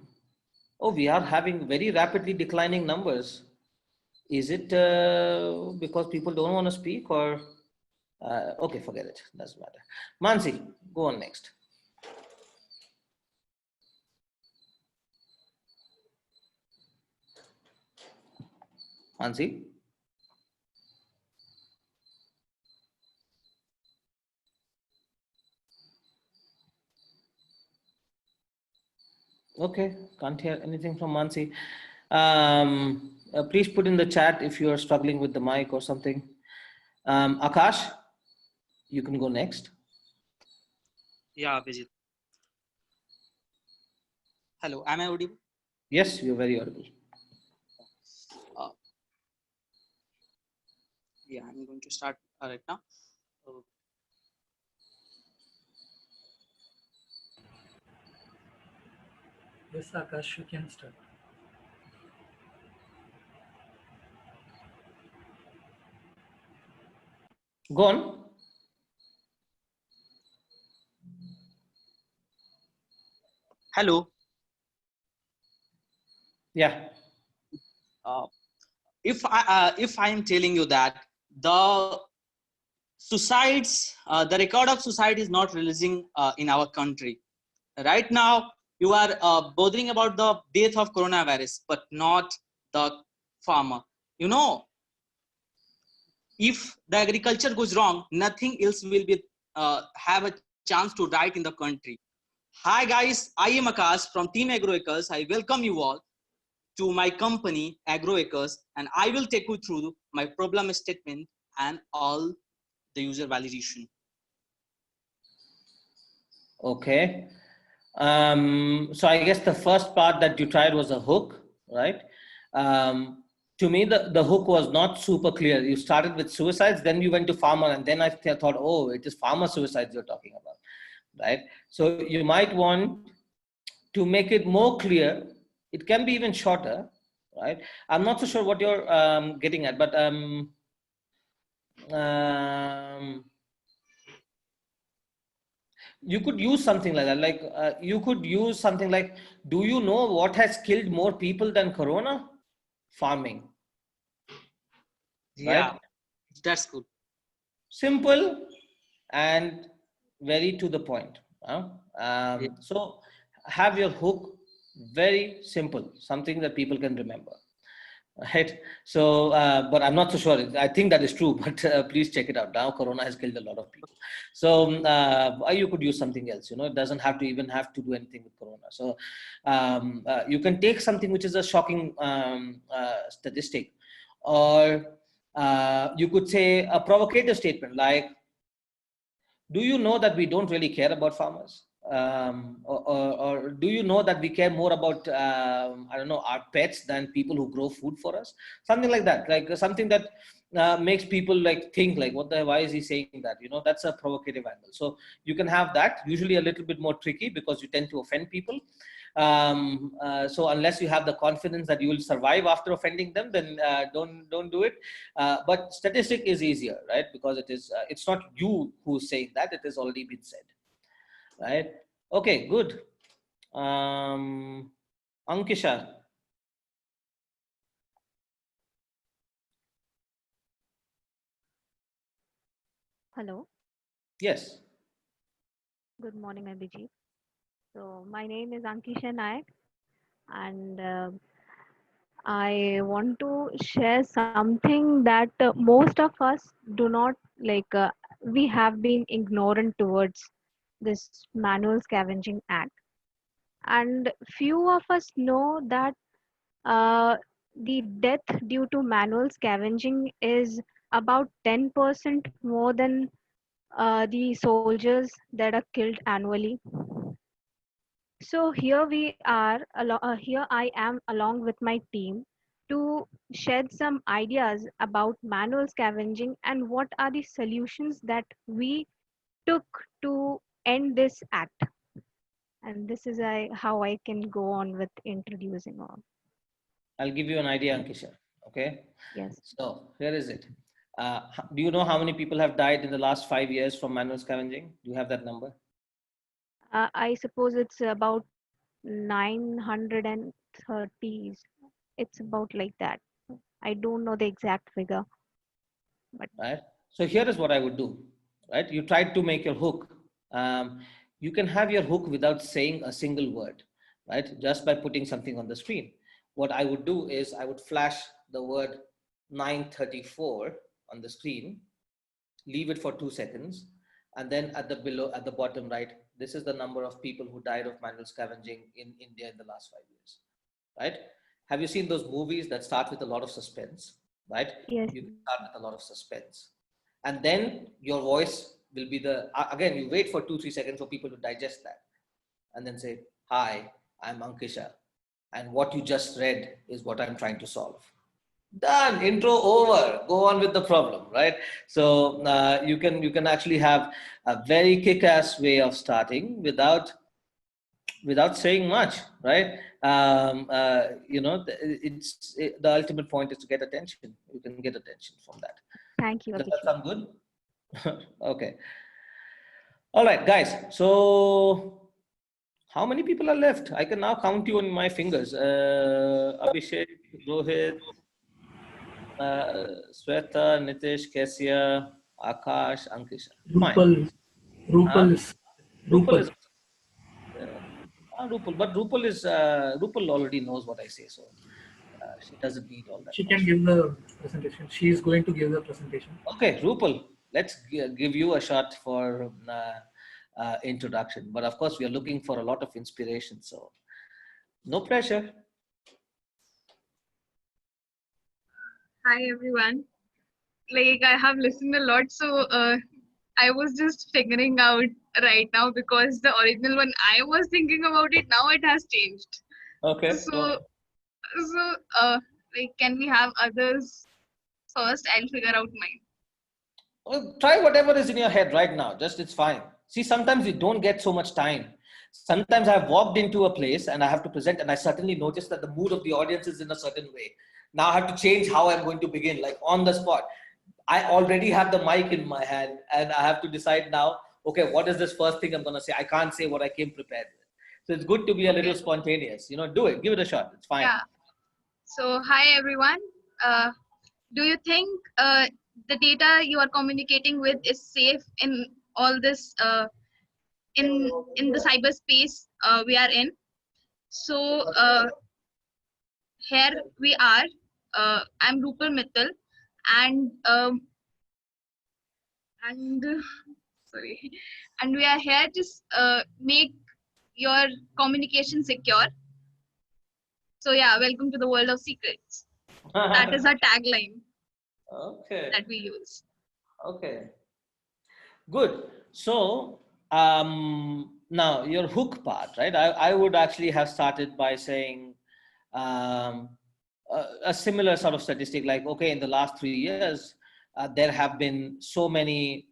Oh, we are having very rapidly declining numbers. Is it because people don't want to speak, or okay, forget it, doesn't matter. Mansi, go on next. Mansi. Okay, can't hear anything from Mansi. Please put in the chat if you are struggling with the mic or something. Akash, you can go next. Yeah, Abhijit. Hello, am I audible? Yes, you're very audible. Yeah, I'm going to start right now. Yes, Akash, you can start. Go on. Hello. Yeah. If I am telling you that the suicides, the record of suicide is not releasing in our country right now. You are bothering about the death of coronavirus, but not the farmer. If the agriculture goes wrong, nothing else will be have a chance to write in the country. Hi guys, I am Akash from Team Agroacres. I welcome you all to my company Agroacres, and I will take you through my problem statement and all the user validation. Okay. So I guess the first part that you tried was a hook, right? To me, the hook was not super clear. You started with suicides, then you went to farmer, and then I thought, oh, it is farmer suicides you're talking about, right? So you might want to make it more clear It can be even shorter, right? I'm not so sure what you're getting at, but you could use something like that. Like you could use something like, do you know what has killed more people than Corona? Farming, Yeah, right? that's good. Simple and very to the point. Yeah. So have your hook very simple, something that people can remember. Right. So, but I'm not so sure. I think that is true, but please check it out. Now, Corona has killed a lot of people. So, you could use something else. It doesn't have to even have to do anything with Corona. So, you can take something which is a shocking statistic, or you could say a provocative statement like, do you know that we don't really care about farmers? Or do you know that we care more about I don't know, our pets than people who grow food for us? Something like that, like something that makes people like think like, what the, why is he saying that? That's a provocative angle. So you can have that, usually a little bit more tricky because you tend to offend people. So unless you have the confidence that you will survive after offending them, then don't do it. But statistic is easier, right? Because it's not you who's saying that, it has already been said, right? Okay, good. Ankisha. Hello, Yes. good morning, Abhijit. So, my name is Ankisha Nayak, and I want to share something that most of us do not like. We have been ignorant towards this manual scavenging act, and few of us know that the death due to manual scavenging is about 10% more than the soldiers that are killed annually. So here we are, here I am along with my team to shed some ideas about manual scavenging and what are the solutions that we took to end this act. And this is how I can go on with introducing all. I'll give you an idea, Ankisha. Okay. Yes. So here is it. Do you know how many people have died in the last 5 years from manual scavenging? Do you have that number? I suppose it's about 930s. It's about like that. I don't know the exact figure, but Right. So here is what I would do, right? You tried to make your hook. Um, you can have your hook without saying a single word, right? Just by putting something on the screen. What I would do is I would flash the word 934 on the screen, leave it for 2 seconds, and then at the bottom right, this is the number of people who died of manual scavenging in India in the last 5 years, right? Have you seen those movies that start with a lot of suspense, right? yes, You can start with a lot of suspense, and then your voice will be again, you wait for 2-3 seconds for people to digest that, and then say, hi, I'm Ankisha, and what you just read is what I'm trying to solve. Done. Intro over. Go on with the problem, right? So you can actually have a very kick-ass way of starting without saying much, right? The ultimate point is to get attention. You can get attention from that. thank you, Does that Abhijit. sound good? Okay. All right, guys. So how many people are left? I can now count you on my fingers. Abhishek, Rohit, Sweta, Nitish, Kesia, Akash, Ankisha. Fine. Rupal, Huh? Rupal is Rupal is Rupal. Rupal, but Rupal already knows what I say, so she doesn't need all that She can much. give the presentation. She is going to give the presentation. Okay, Rupal, let's give you a shot for introduction. But of course, we are looking for a lot of inspiration, so no pressure. Hi everyone. Like I have listened a lot, so I was just figuring out right now because the original one I was thinking about it now it has changed. Okay, go So ahead. so like can we have others first? I'll figure out mine. Well, try whatever is in your head right now. Just it's fine. See, sometimes we don't get so much time. Sometimes I've walked into a place and I have to present, and I certainly notice that the mood of the audience is in a certain way. Now I have to change how I'm going to begin, like on the spot. I already have the mic in my hand and I have to decide now, okay, what is this first thing I'm going to say? I can't say what I came prepared with. So it's good to be a little spontaneous, do it, give it a shot. It's fine. Yeah. So hi everyone. Do you think the data you are communicating with is safe in all this in the cyberspace we are in? So here we are. I'm Rupal Mittal, and sorry, and we are here to make your communication secure. So yeah, welcome to the world of secrets. That is our tagline. Okay. That we use. Okay. Good. So now your hook part, right? I would actually have started by saying a similar sort of statistic, like, okay, in the last 3 years, there have been so many,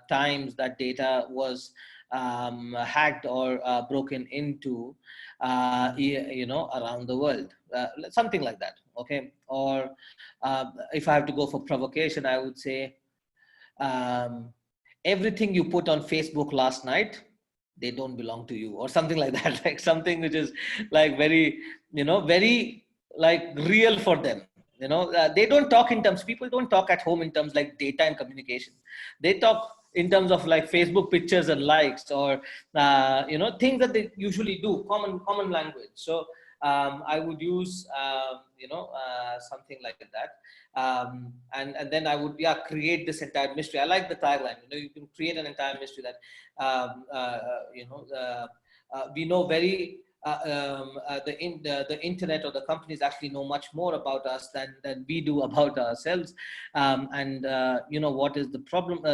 times that data was hacked or broken into, around the world, something like that. Okay. Or if I have to go for provocation, I would say everything you put on Facebook last night, they don't belong to you, or something like that. Like something which is like very, very like real for them. They don't talk in terms, people don't talk at home in terms like data and communication. They talk in terms of like Facebook pictures and likes, or things that they usually do, common language. So I would use something like that. And then I would create this entire mystery. I like the tagline. You can create an entire mystery that we know very the internet or the companies actually know much more about us than we do about ourselves. And what is the problem?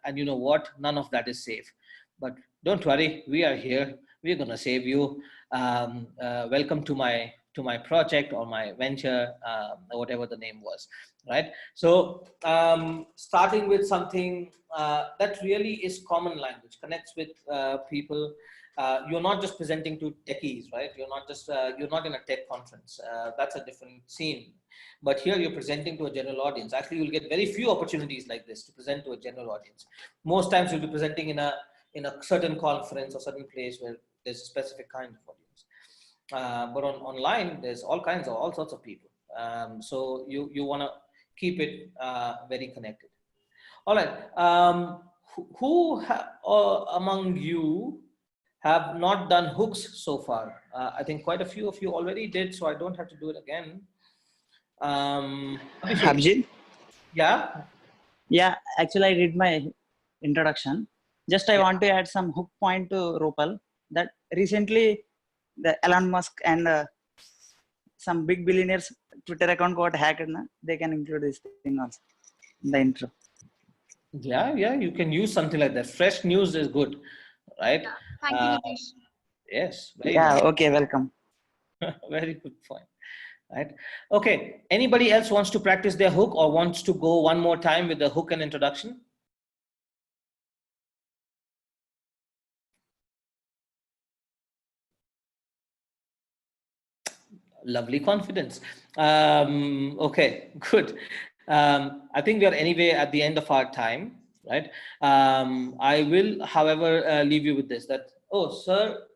And you know what? None of that is safe. But don't worry, we are here. We're gonna save you. Welcome to my project or my venture, or whatever the name was, right? So starting with something that really is common language, connects with people. You're not just presenting to techies, right? You're not in a tech conference. That's a different scene. But here you're presenting to a general audience. Actually, you'll get very few opportunities like this to present to a general audience. Most times you'll be presenting in a certain conference or certain place where there's a specific kind of audience. But online, there's all sorts of people. So you want to keep it very connected. All right. Who among you have not done hooks so far? I think quite a few of you already did, so I don't have to do it again. Abhijit? Yeah? Yeah, actually I did my introduction. Just I want to add some hook point to Rupal, that recently the Elon Musk and some big billionaires Twitter account got hacked. They can include this thing also in the intro. Yeah, you can use something like that. Fresh news is good, right? Yeah. Thank you, Nitish. Yes. Yeah, okay, welcome. Very good point. Right. Okay. Anybody else wants to practice their hook or wants to go one more time with the hook and introduction? Lovely confidence. Okay, good. I think we are anyway at the end of our time, right? I will, however, leave you with this, that, oh, sir,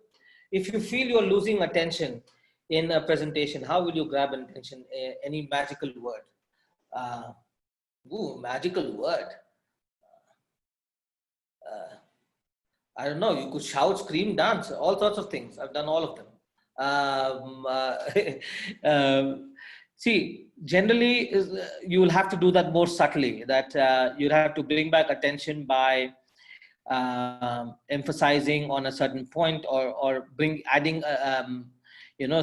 if you feel you're losing attention in a presentation, how will you grab attention? Any magical word? Magical word. I don't know, you could shout, scream, dance, all sorts of things. I've done all of them. See, generally you will have to do that more subtly, that you'll have to bring back attention by emphasizing on a certain point, or adding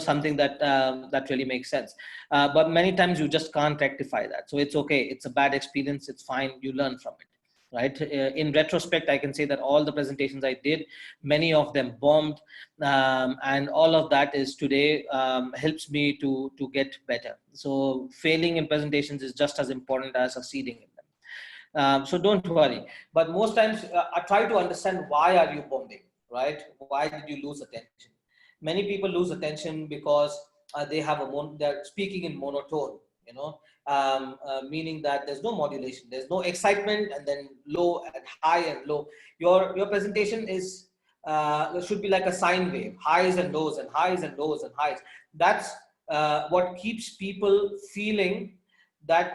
something that that really makes sense. But many times you just can't rectify that. So it's okay. It's a bad experience. It's fine. You learn from it. Right. In retrospect, I can say that all the presentations I did, many of them bombed, and all of that is today helps me to get better. So failing in presentations is just as important as succeeding in them. So don't worry. But most times I try to understand, why are you bombing, right? Why did you lose attention? Many people lose attention because they have they're speaking in monotone, you know, meaning that there's no modulation, there's no excitement, and then low and high and low. Your presentation is should be like a sine wave, highs and lows and highs and lows and highs. That's what keeps people feeling that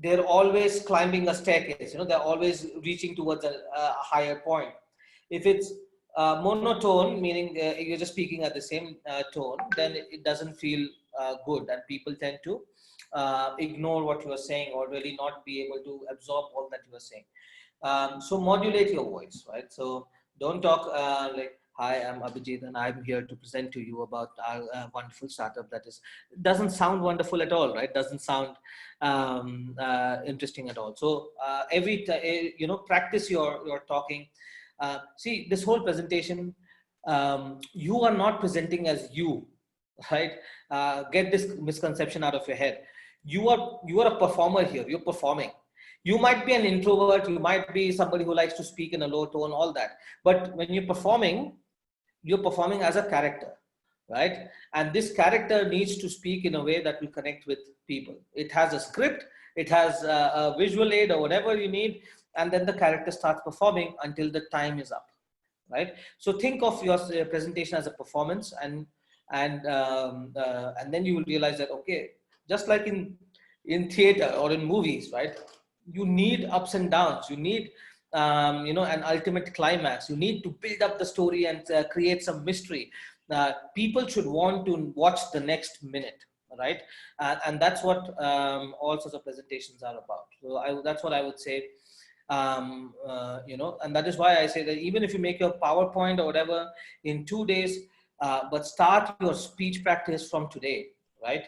they're always climbing a staircase, you know, they're always reaching towards a higher point. If it's monotone, meaning you're just speaking at the same tone, then it doesn't feel good, and people tend to ignore what you are saying or really not be able to absorb all that you are saying. So modulate your voice, right? So don't talk like, hi, I'm Abhijit and I'm here to present to you about our wonderful startup that doesn't sound wonderful at all, right? Doesn't sound interesting at all. So you know, practice your talking. See, this whole presentation, you are not presenting as you, right? Get this misconception out of your head. You are a performer here. You're performing. You might be an introvert. You might be somebody who likes to speak in a low tone, all that. But when you're performing as a character, right? And this character needs to speak in a way that will connect with people. It has a script. It has a visual aid or whatever you need. And then the character starts performing until the time is up, right? So think of your presentation as a performance, and then you will realize that, okay, just like in theater or in movies, right? You need ups and downs. You need you know, an ultimate climax. You need to build up the story and create some mystery. People should want to watch the next minute, right? And that's what all sorts of presentations are about. So that's what I would say. You know, and that is why I say that even if you make your PowerPoint or whatever in 2 days, but start your speech practice from today, right?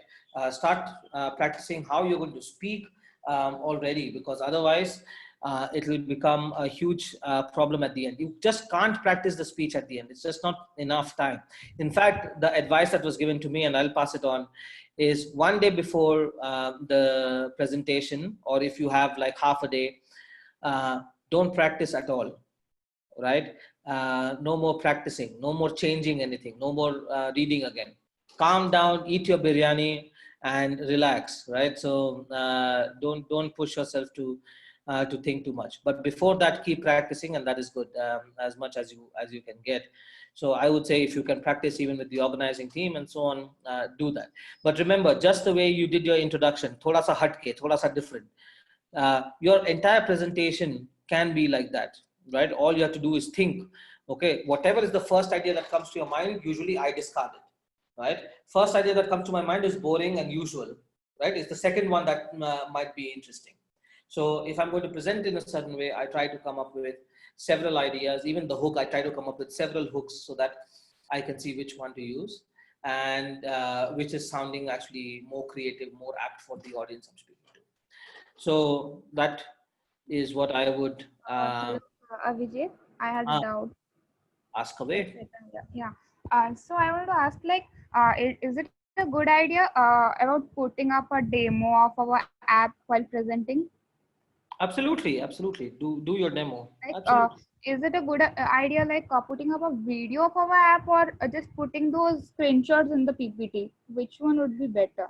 Start practicing how you're going to speak already, because otherwise it will become a huge problem at the end. You just can't practice the speech at the end. It's just not enough time. In fact, the advice that was given to me, and I'll pass it on, is 1 day before the presentation, or if you have like half a day, don't practice at all, right? No more practicing, no more changing anything, no more reading again. Calm down, eat your biryani and relax, right? So don't push yourself to think too much. But before that, keep practicing, and that is good, as much as you can get. So I would say if you can practice even with the organizing team and so on, do that. But remember, just the way you did your introduction, thoda sa hatke, thoda sa different. Your entire presentation can be like that, right? All you have to do is think, okay, whatever is the first idea that comes to your mind, usually I discard it, right? First idea that comes to my mind is boring and usual, right? It's the second one that might be interesting. So if I'm going to present in a certain way, I try to come up with several ideas. Even the hook, I try to come up with several hooks so that I can see which one to use, and which is sounding actually more creative, more apt for the audience I'm speaking to. So that is what I would Avijit, I had a doubt. ask away. Yeah. So I want to ask, like, is it a good idea about putting up a demo of our app while presenting? Absolutely, absolutely. Do your demo. Like, Absolutely. is it a good idea, like putting up a video of our app, or just putting those screenshots in the PPT? Which one would be better?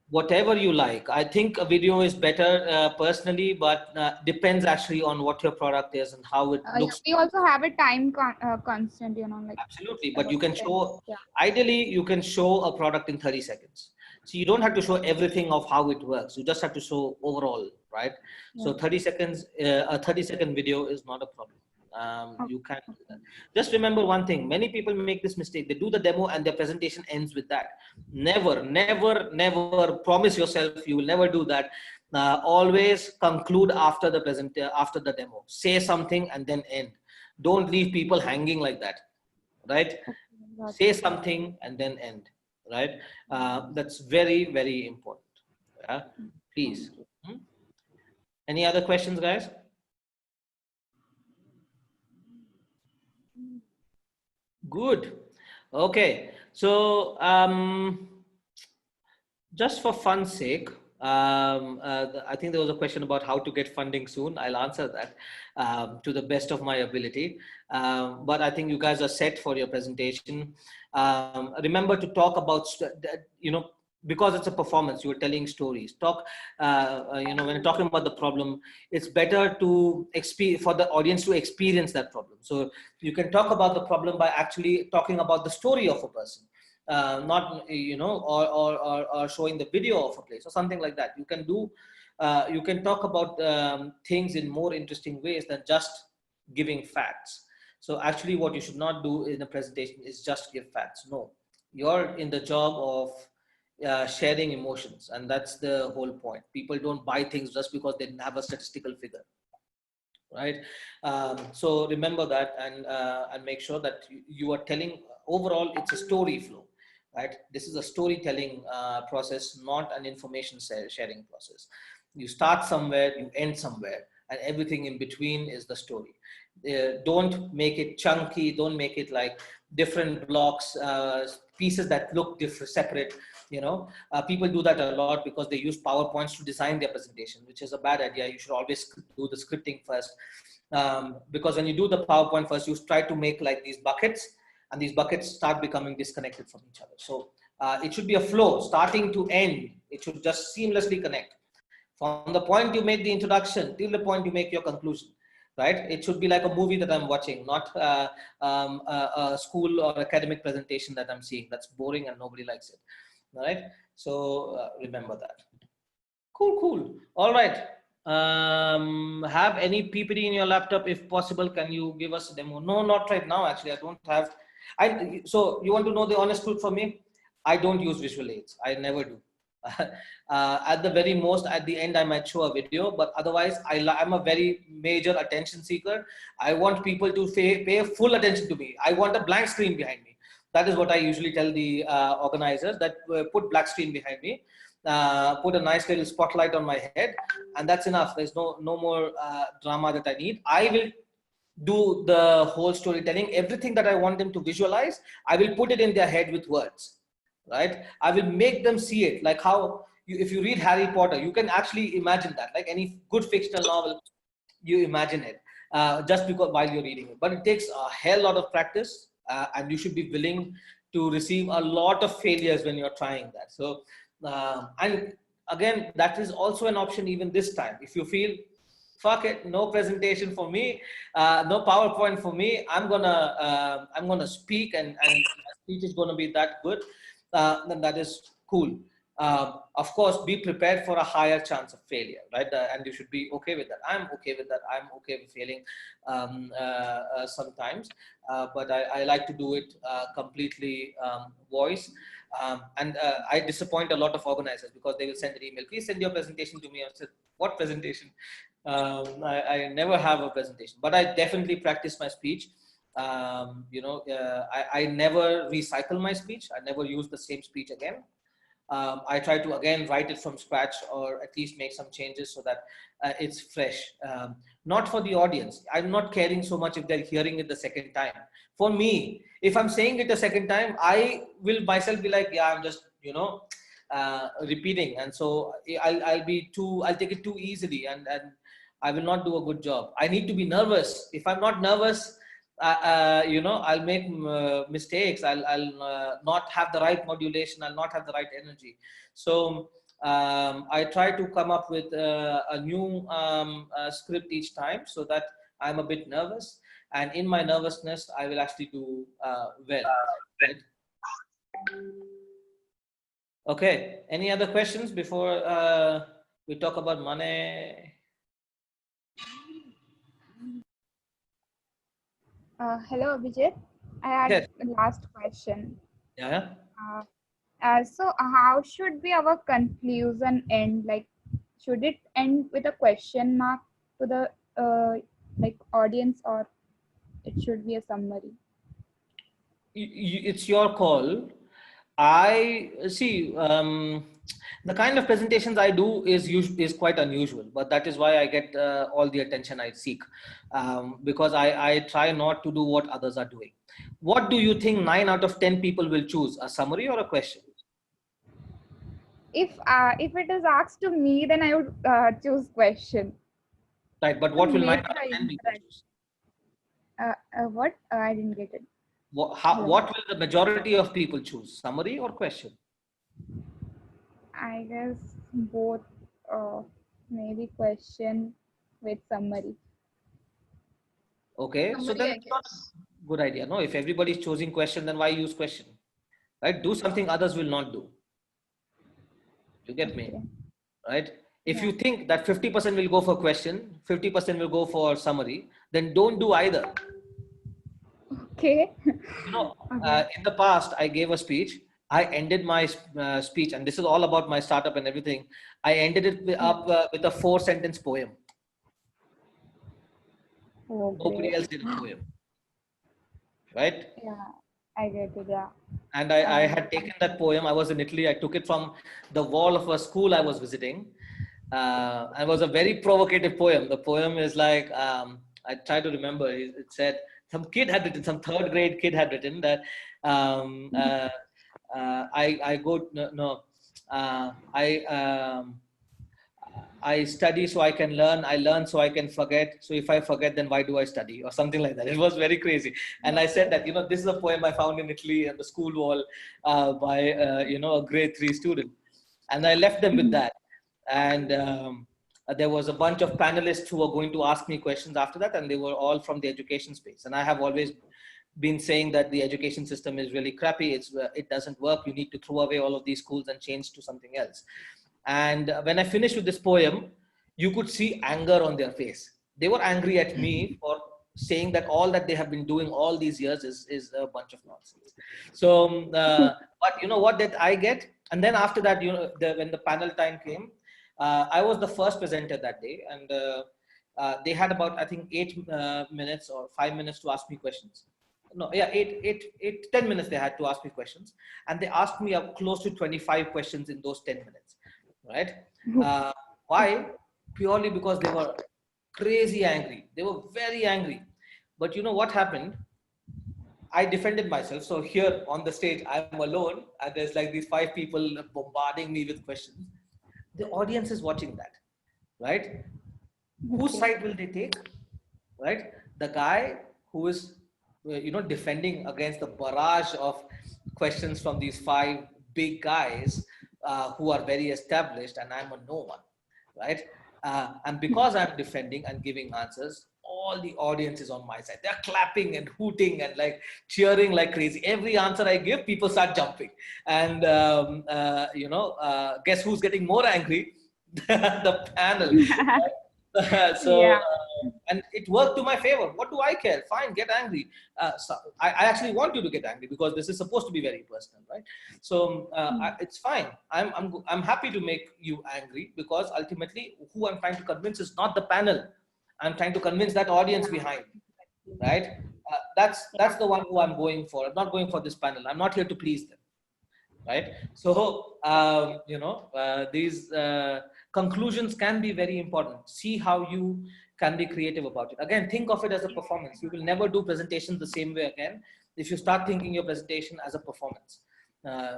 Whatever you like. I think a video is better personally, but depends actually on what your product is and how it looks. We also have a time constant, you know, like. Absolutely, but you can show, yeah. Ideally, you can show a product in 30 seconds. So you don't have to show everything of how it works. You just have to show overall, right? Yeah. So 30 seconds, a 30-second video is not a problem. You can do that. Just remember one thing. Many people make this mistake. They do the demo and their presentation ends with that. Never, never, never promise yourself you will never do that. Always conclude after the demo. Say something and then end. Don't leave people hanging like that, right? Say something and then end, right? That's very, very important. Yeah? Please. Any other questions, guys? Good. Okay. So just for fun's sake, I think there was a question about how to get funding soon. I'll answer that to the best of my ability. But I think you guys are set for your presentation. Remember to talk about, because it's a performance, you're telling stories. Talk, when you're talking about the problem, it's better to for the audience to experience that problem. So you can talk about the problem by actually talking about the story of a person. Not or showing the video of a place or something like that. You can do you can talk about things in more interesting ways than just giving facts. So actually what you should not do in a presentation is just give facts. No, you're in the job of sharing emotions, and that's the whole point. People don't buy things just because they have a statistical figure, right? So remember that, and make sure that you are telling. Overall, it's a story flow, right? This is a storytelling process, not an information sharing process. You start somewhere, you end somewhere, and everything in between is the story. Don't make it chunky. Don't make it like different blocks, pieces that look different, separate. People do that a lot because they use PowerPoints to design their presentation, which is a bad idea. You should always do the scripting first, because when you do the PowerPoint first, you try to make like these buckets, and these buckets start becoming disconnected from each other. So it should be a flow, starting to end. It should just seamlessly connect from the point you make the introduction till the point you make your conclusion, right? It should be like a movie that I'm watching, not a school or academic presentation that I'm seeing. That's boring and nobody likes it. All right. So remember that. Cool. All right. Have any PPT in your laptop? If possible, can you give us a demo? No, not right now. Actually, I don't have. So you want to know the honest truth for me? I don't use visual aids. I never do. At the very most, at the end, I might show a video, but otherwise, I'm a very major attention seeker. I want people to pay full attention to me. I want a blank screen behind me. That is what I usually tell the organizers, that put black screen behind me, put a nice little spotlight on my head, and that's enough. There's no more drama that I need. I will do the whole storytelling. Everything that I want them to visualize, I will put it in their head with words, right? I will make them see it, like how if you read Harry Potter, you can actually imagine that, like any good fictional novel, you imagine it just because while you're reading it. But it takes a hell lot of practice, and you should be willing to receive a lot of failures when you're trying that. So and again, that is also an option even this time. If you feel fuck it, no presentation for me, no PowerPoint for me, I'm gonna speak, and my speech is gonna be that good, then that is cool. Of course, be prepared for a higher chance of failure, right? And you should be okay with that. I'm okay with that. I'm okay with failing sometimes, but I like to do it completely voice. And I disappoint a lot of organizers because they will send an email, please send your presentation to me. I said, what presentation? I never have a presentation, but I definitely practice my speech. I never recycle my speech. I never use the same speech again. I try to again write it from scratch, or at least make some changes so that it's fresh. Not for the audience. I'm not caring so much if they're hearing it the second time. For me, if I'm saying it a second time, I will myself be like, yeah, I'm just, repeating. And so I'll take it too easily, and I will not do a good job. I need to be nervous. If I'm not nervous, I'll make mistakes. I'll not have the right modulation. I'll not have the right energy. So I try to come up with a new script each time, so that I'm a bit nervous. And in my nervousness, I will actually do well. Right? Okay. Any other questions before we talk about money? Hello, Abhijit. I had Yes. a last question. Yeah. So how should be our conclusion end? Like, should it end with a question mark to the audience, or it should be a summary? It's your call. I see. The kind of presentations I do is quite unusual, but that is why I get all the attention I seek, because I try not to do what others are doing. What do you think 9 out of 10 people will choose? A summary or a question? if it is asked to me, then I would choose question. Right, but To what will make 9 out of the 10 people interaction. choose? What? I didn't get it. What Hello. will the majority of people choose? Summary or question? I guess both. Maybe question with summary. Okay, so Summary, then I it's not guess. a good idea. No, if everybody is choosing question, then why use question? Right? Do something others will not do. You get me? Okay. Right? If Yeah. you think that 50% will go for question, 50% will go for summary, then don't do either. Okay. You know, Okay. in the past, I gave a speech. I ended my speech, and this is all about my startup and everything. I ended it Yeah. up with a 4-sentence poem. Oh, Nobody great. else did a poem, right? Yeah, I get it. Yeah. And I Um, had taken that poem. I was in Italy. I took it from the wall of a school I was visiting. It was a very provocative poem. The poem is like, I try to remember. It said, some kid had written, some third grade kid had written that um, uh, I go, no, no I study so I can learn. I learn so I can forget. So if I forget, then why do I study? Or something like that. It was very crazy. And I said that, this is a poem I found in Italy on the school wall by, a grade 3 student. And I left them with that. And there was a bunch of panelists who were going to ask me questions after that. And they were all from the education space. And I have always been saying that the education system is really crappy. It doesn't work. You need to throw away all of these schools and change to something else. And when I finished with this poem, you could see anger on their face. They were angry at me for saying that all that they have been doing all these years is a bunch of nonsense. So, but you know what did I get? And then after that, when the panel time came, I was the first presenter that day, and they had about, I think, 8 minutes or 5 minutes to ask me questions. No, yeah, 10 minutes they had to ask me questions, and they asked me up close to 25 questions in those 10 minutes, right? Why? Purely because they were crazy angry. They were very angry. But you know what happened? I defended myself. So here on the stage, I'm alone, and there's like these 5 people bombarding me with questions. The audience is watching that, right? Whose side will they take? Right? The guy who is, defending against the barrage of questions from these 5 big guys who are very established, and I'm a no one, right? And because I'm defending and giving answers, all the audience is on my side. They're clapping and hooting and like cheering like crazy. Every answer I give, people start jumping. And, guess who's getting more angry? The panel. So, Yeah. and it worked to my favor. What do I care? Fine, get angry. So I actually want you to get angry because this is supposed to be very personal, right? So it's fine. I'm happy to make you angry because ultimately who I'm trying to convince is not the panel. I'm trying to convince that audience behind, right? That's the one who I'm going for. I'm not going for this panel. I'm not here to please them, right? So these conclusions can be very important. See how you can be creative about it. Again, think of it as a performance. You will never do presentations the same way again if you start thinking your presentation as a performance,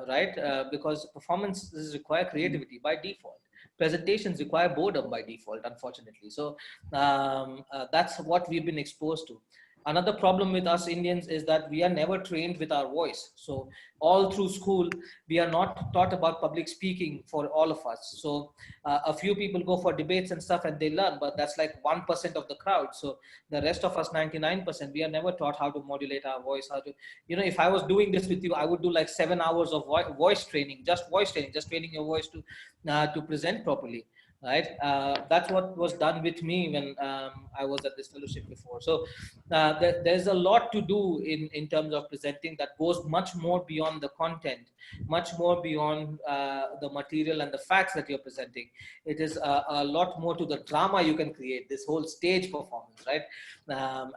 right? Because performances require creativity by default. Presentations require boredom by default, unfortunately. So that's what we've been exposed to. Another problem with us Indians is that we are never trained with our voice. So all through school, we are not taught about public speaking for all of us. So a few people go for debates and stuff and they learn, but that's like 1% of the crowd. So the rest of us, 99%, we are never taught how to modulate our voice, how to, if I was doing this with you, I would do like 7 hours of voice training, just training your voice to present properly. Right, that's what was done with me when I was at this fellowship before. So there's a lot to do in terms of presenting that goes much more beyond the content, much more beyond the material and the facts that you're presenting. It is a lot more to the drama you can create, this whole stage performance, right?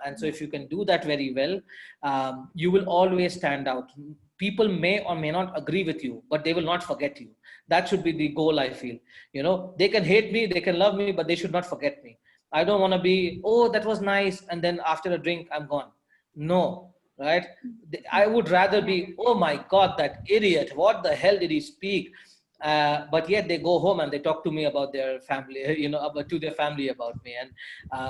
And so if you can do that very well, you will always stand out. People may or may not agree with you, but they will not forget you. That should be the goal, I feel. They can hate me, they can love me, but they should not forget me. I don't want to be, oh, that was nice, and then after a drink, I'm gone. No, right? I would rather be, oh my God, that idiot, what the hell did he speak? but yet they go home and they talk to me about their family, to their family about me, and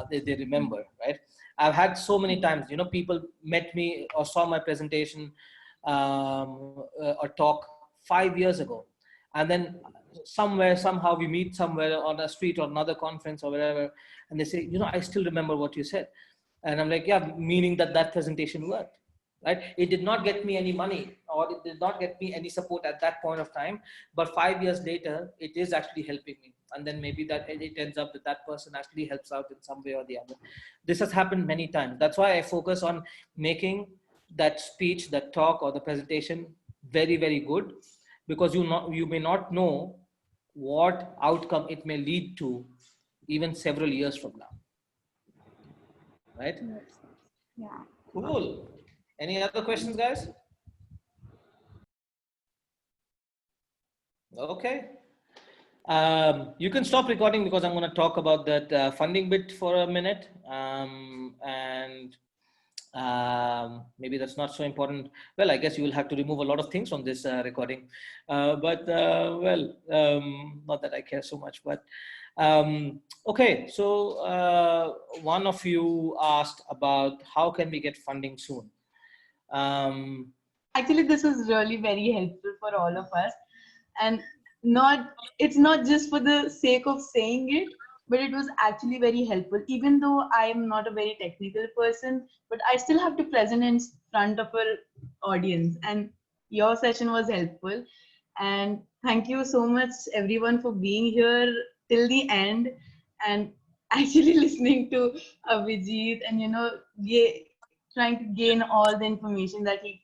they remember, right? I've had so many times, people met me or saw my presentation or talk 5 years ago, and then somehow we meet somewhere on a street or another conference or wherever, and they say, I still remember what you said. And I'm like, yeah, meaning that presentation worked, right? It did not get me any money, or it did not get me any support at that point of time, but 5 years later, it is actually helping me. And then maybe that it ends up that person actually helps out in some way or the other. This has happened many times. That's why I focus on making that speech, that talk, or the presentation very, very good, because you may not know what outcome it may lead to even several years from now, right? Yeah. Cool. Any other questions, guys? Okay. You can stop recording because I'm going to talk about that funding bit for a minute. Maybe that's not so important. Well, I guess you will have to remove a lot of things from this recording. Not that I care so much, but okay. So one of you asked about how can we get funding soon? Actually, this was really very helpful for all of us, and it's not just for the sake of saying it, but it was actually very helpful. Even though I am not a very technical person, but I still have to present in front of an audience, and your session was helpful. And thank you so much, everyone, for being here till the end and actually listening to Abhijit and trying to gain all the information that he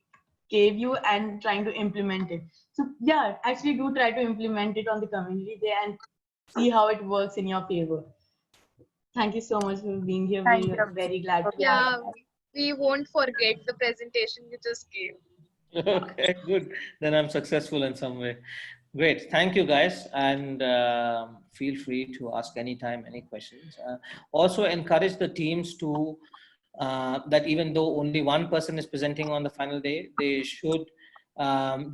gave you and trying to implement it. So yeah, actually do try to implement it on the community day and see how it works in your favor. Thank you so much for being here. Thank We're you. very glad to Yeah, have you. we won't forget the presentation you just gave. Okay, good. Then I'm successful in some way. Great. Thank you, guys. And feel free to ask anytime, any questions. Also encourage the teams to, that even though only one person is presenting on the final day, they should,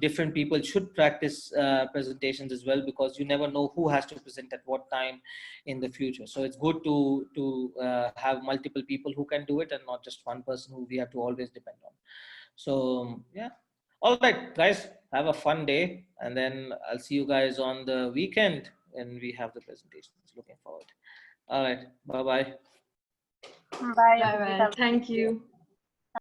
different people should practice presentations as well, because you never know who has to present at what time in the future. So it's good to have multiple people who can do it and not just one person who we have to always depend on. So yeah. All right, guys, have a fun day, and then I'll see you guys on the weekend when we have the presentations. Looking forward. All right, bye-bye. Bye. Bye bye. Thank you.